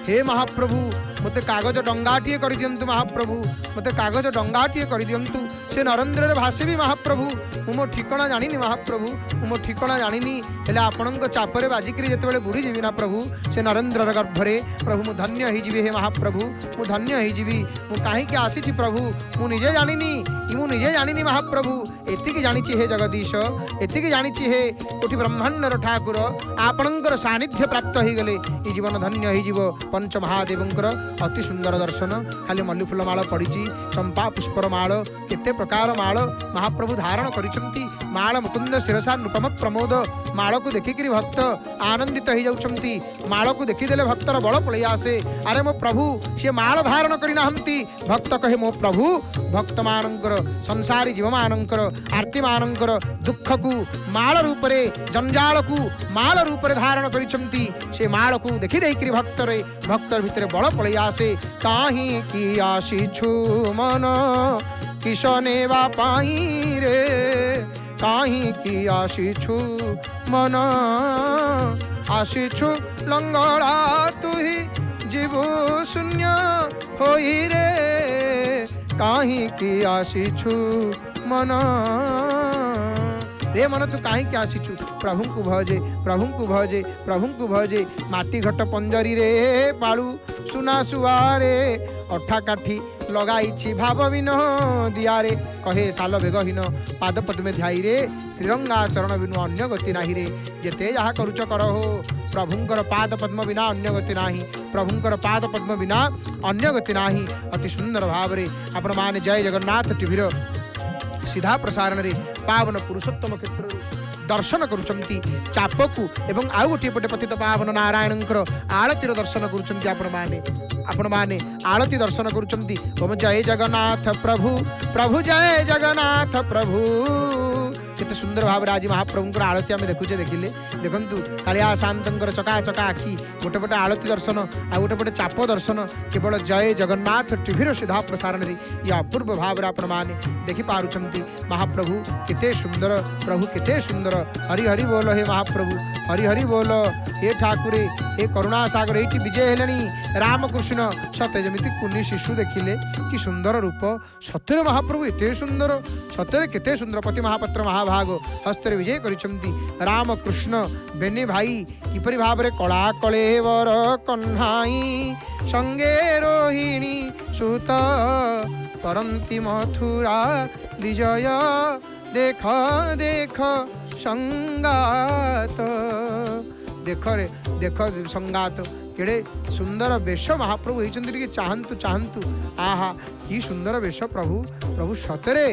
हे महाप्रभु मते कागज डंगाटिए कर दियंतु महाप्रभु मते कागज डंगाटिए कर दियंतु से नरेंद्र भाषेबी महाप्रभु मो ठिकणा जानिनी महाप्रभु मो ठिकणा जानिनी हेले आपणक चापरे बाजिकरी जेतेबेले बुड़ी जीवी ना प्रभु से नरेंद्र गर्भरे प्रभु मु धन्य ही जीवी हे महाप्रभु मु धन्य ही जीवी मु काहे के आसी प्रभु मु निजे जानिनी महाप्रभु एतिकी जानिछि हे जगदीश एतिकी जानिछि हे कोटि ब्रह्मांडर ठाकुर आपणकर सानिध्य प्राप्त हो गले ई जीवन धन्य हो जीव पंच महादेवंकर अति सुंदर दर्शन खाली मल्ली फूल माଳ पड़ी चंपा पुष्पर माळ केते प्रकार माळ महाप्रभु धारण करिसंती माळ मुकुंद शिरसा नृपम प्रमोद माळ को देखिक भक्त आनंदित हो जाउछंती माळ को देखीदेले भक्तर बल पलि आसे अरे मो प्रभु सी माळ धारण करिनाहंती भक्त कहे मो प्रभु भक्त मानकर संसारी जीव मानकर आरती मानकर दुख को माळ रूप रे जंजाल को माळ रूप रे धारण करिसंती से माळ को देखि देकरी भक्तर भितर बल पलि आसे काहे की आसीछु मन किस नेवा पाई रे काहे की आसीछु मन आसीछु लंगड़ा तुही जीवो शून्य होई रे काहे की आसीछु मन रे मन तू काहे के आसीछु प्रभु को भजे प्रभु को भजे प्रभु को भजे माटी घट पंजरी रे पाळू सुना सुआरे अठा काठी लगाई भाव विन दियारे कहे साल बेगहीन पाद पद्मे ध्याई रे श्रीरंगा चरण बिनु अन्य गति नाही रे जेते जहा करुच कर हो प्रभुंकर पाद पद्म बिना अन्य गति नाही प्रभुंकर पाद पद्म बिना अन्य गति नाही अति सुंदर भाव रे आपण माने जय जगन्नाथ टीवीर सीधा प्रसारण रे पावन पुरुषोत्तम क्षेत्र दर्शन करुचंती चापकू एवं आउ गोटे पटे पतित पावन नारायणंकर आळतीर दर्शन करुचंती आपण माने आळती दर्शन करुचंती ओम जय जगन्नाथ प्रभु प्रभु जय जगन्नाथ प्रभु केते सुंदर भाव आज महाप्रभुंकर आळती आमे देखुचे देखिले देखंतु कालिया शांतंकर चका चका आखि गोटे पटे आळती दर्शन आ गोटे पटे चाप दर्शन केवल जय जगन्नाथ टीवीर सीधा प्रसारण रे या अपूर्व भाव रे आपण माने देखि पारुचंती महाप्रभु केते सुंदर प्रभु केते सुंदर हरि हरि बोल हे महाप्रभु हरि हरि बोल हे ठाकुरे हे करुणा सागर एठी विजय हेलनी रामकृष्ण सत्य जमिति कुनी शिशु देखिले कि सुंदर रूप सत्य महाप्रभु एते सुंदर सत्य केते सुंदर पति महापत्र महाभाग हस्तर विजय करिसंती रामकृष्ण बेनी भाई किपरि भाव रे कला कलेवर कन्हाई संगे रोहिणी सुत करंती मथुरा विजय देख देख संगात देख रे देख संगात केड़े सुंदर वेश महाप्रभु होती चाहतु चाहतु आहा कि सुंदर वेश प्रभु प्रभु सतरे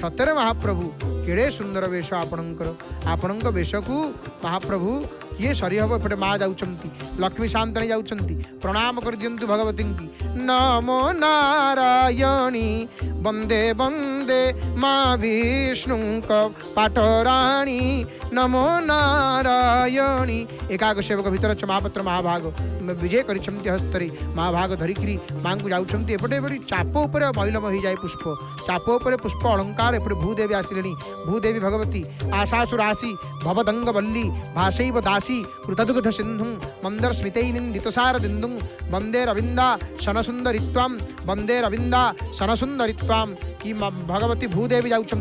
सतरे महाप्रभु केड़े सुंदर वेश आपणक वेश को महाप्रभु किए सरी हम एपटे माँ जाऊँच लक्ष्मी शांतनी जाऊँच प्रणाम कर दियंतु भगवती की नमो नारायणी वंदे वंदे माँ विष्णु पाटराणी नमो नारायणी एकाग सेवक भीतर महापत्र महाभाग विजय करिसंती हस्तरे महाभाग धरिकी माँ को जाऊँच एपटे चाप उपर मैलम हो जाए पुष्प चाप उपर पुष्प अलंकार एपटे भूदेवी आसिले भूदेवी भगवती आशासुरासी भवदंग वल्ली भाषैव दासी कृतदुग्ध सिंधु मंदर स्मितैनिंदितसार दिंदु वंदे रविंदा शनसुंदरित्वाम वंदे रविंदा शनसुंदरित्वाम कि भगवती भूदेवी जाऊँच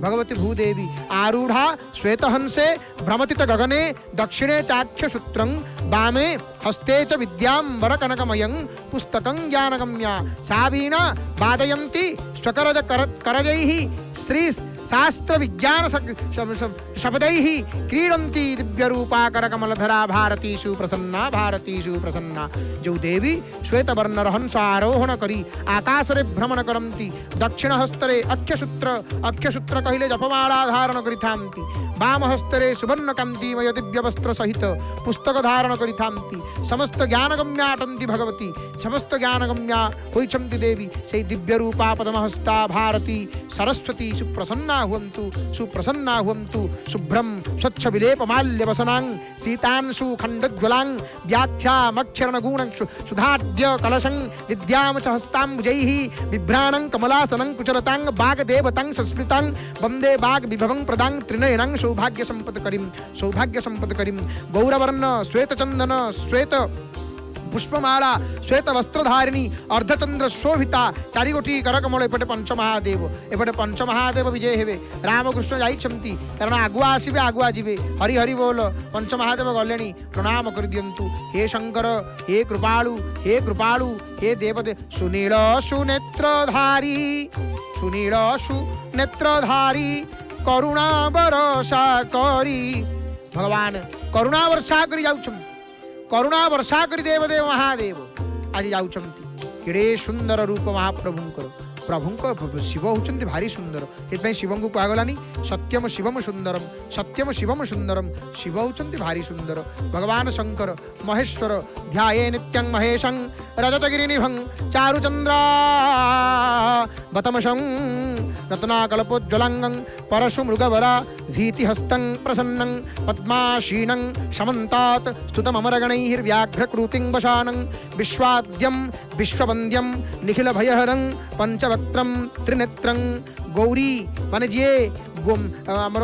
भगवती भूदेवी आरूढ़ा श्वेतहंसे भ्रमतित गगने दक्षिणे चाख्य सूत्रं वामे हस्ते च विद्यांबर कनकमयं पुस्तकं ज्ञानगम्या सा वीणा वादयन्ती स्वकरज करजैः श्री शास्त्र विज्ञान शब्दैः क्रीडन्ति दिव्य रूपा कर कमलधरा भारतीषु प्रसन्ना भारतीषु प्रसन्ना। जो देवी श्वेत वर्ण रहंस आरोहण करी आकाश रे भ्रमण करंती दक्षिण हस्तरे अक्षसूत्र कहिले जपमाला धारण करिथांती वाम हस्तरे सुवर्ण कांतिमय दिव्य वस्त्र सहित पुस्तक धारण करिथांती समस्त ज्ञानगम्या अटंती भगवती समस्त ज्ञानगम्या होइछंती देवी से दिव्य रूपा पद्महस्ता भारती सरस्वती सुप्रसन्ना हुवन्तु शुभ्रम स्वच्छ विलेप माल्य वसनां सीतांशु खंडज्वलां व्याख्यामक्षरण गुणं सुधाद्य कलशं विद्यां च हस्ताम्बुजैः बिभ्राणं कमलासनं कुचलतां वाग्देवतां संस्मृतां वन्दे वाग्विभवं प्रदां त्रिनयनं सौभाग्य संपत्करीं गौरवर्ण श्वेत चंदन श्वेत पुष्पमाला श्वेत वस्त्रधारिणी अर्धचंद्र शोभिता चारिगोटी करकमल एपटे पंचमहादेव विजय हेबे रामकृष्ण जाइछंती कारण आगुआ आसीबे आगुआ जिबे हरि हरि बोल पंचमहादेव गलेनी प्रणाम कर दियंतु हे शंकर हे कृपालु हे देवदे सुनील सुनेत्रधारी करुणा वर्षा करी भगवान करुणा वर्षा करी जाउछंती करुणा वर्षा करी देवदेव महादेव आज जाउछंती केड़े सुंदर रूप महाप्रभुंकर प्रभुंक शिव होचंती भारी सुंदर एतपै शिवंकु कुआगलानी सत्यम शिवम सुंदरम शिव होचंती भारी सुंदर भगवान शंकर महेश्वर ध्याये नित्यं महेशं रजतगिरिनिभं चारुचंद्रा बतमशं रत्नाकल्पोज्ज्वलांगं परशु मृगवरा भीतिहस्तं प्रसन्नं पद्माशीनं शमन्तात् स्तुतममरगणैर्व्याघ्रकृतिं वशानं विश्वाद्यं विश्ववन्द्यं निखिलभयहरं पंचवक्त्रं त्रिनेत्रं गौरी माने जी आमर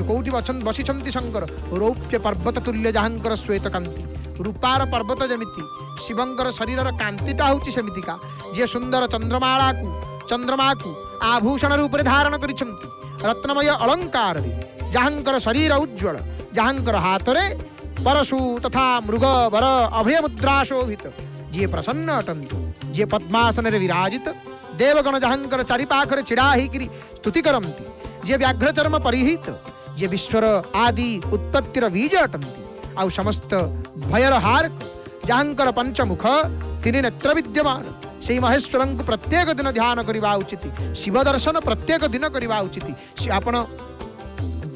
कौटी बसी शंकर रौप्य पर्वत तुल्य जहाँकर श्वेत कांति रूपार पर्वत जमिति शिवंकर शरीर कांतिटा होची सेमितिका जे सुंदर चंद्रमा को आभूषण रूप धारण करिछंती रत्नमय अलंकार जहाँकर शरीर उज्ज्वल जहाँकर हाथ रे परशु तथा मृग वर अभय मुद्रा शोभित जे प्रसन्न अटंतु जे पद्मासन रे विराजित देवगण जहाँकर चारिपाखरे छिड़ा होकर स्तुति करती जे व्याघ्रचर्म परिहित जे विश्वर आदि उत्पत्तिर बीज अटंती आउ समस्त भयर हार जहाँकर पंचमुख तीन नेत्र विद्यमान से महेश्वर को प्रत्येक दिन ध्यान करवा उचित शिव दर्शन प्रत्येक दिन करवा उचित आपण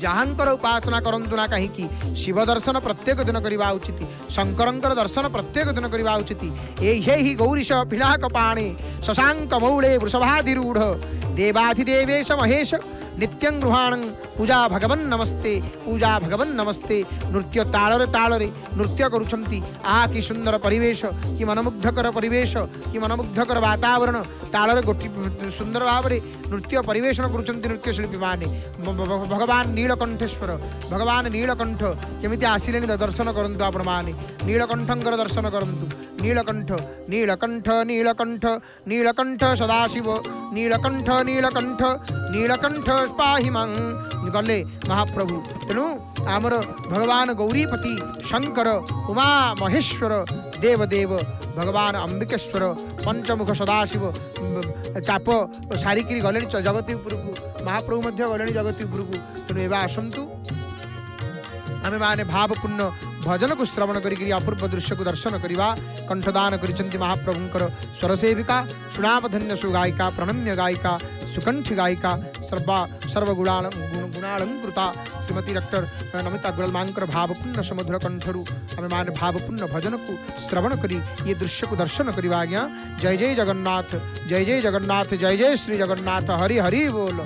जहाँकर उपासना करंतु ना कहीं शिव दर्शन प्रत्येक दिन करवा उचित शंकरंकर दर्शन प्रत्येक दिन करवा उचित ही गौरीश पिनाक पाणे शशांक मौले वृषभाधिरूढ़ देवाधिदेवेश महेश नित्यं गृहाणं पूजा भगवन् नमस्ते नृत्य तालरे नृत्य करुछंती आहा कि सुंदर परिवेश कि मनमुग्धकर परिवेश कि मनमुग्धकर वातावरण तालरे गोटी सुंदर भाव नृत्य परिवेशन करुछंती नृत्य शिल्पी माने भगवान नीलकंठेश्वर भगवान नीलकंठ केमिति आसिले दर्शन करंतु आपण माने नीलकंठंकर दर्शन करंतु नीलकंठ नीलकंठ नीलकंठ नीलकंठ सदाशिव नीलकंठ नीलकंठ नीलकंठ पाहि मां गले महाप्रभु तेणु आमर भगवान गौरीपति शंकर उमा महेश्वर देवदेव भगवान अंबिकेश्वर पंचमुख सदाशिव चाप सारिकी गले जगतीपुर को महाप्रभु मध्य गले जगतीपुर को तेणु एवं आसतु आमे माने भावपूर्ण भजन को श्रवण करी अपूर्व दृश्य को दर्शन करवा कंठदान करिसेंति महाप्रभुंकर स्वरसेविका सुनामधन्य सुगायिका प्रणम्य गायिका सुकंठी गायिका सर्वगुणालंकृता श्रीमती डॉक्टर नमिता गुरलमांकर भावपूर्ण समुद्र कंठरू आमे माने भावपूर्ण भजन को श्रवण करी ये दृश्य को दर्शन करवा आज्ञा। जय जय जगन्नाथ जय जय जगन्नाथ जय जय श्री जगन्नाथ हरि हरि बोल।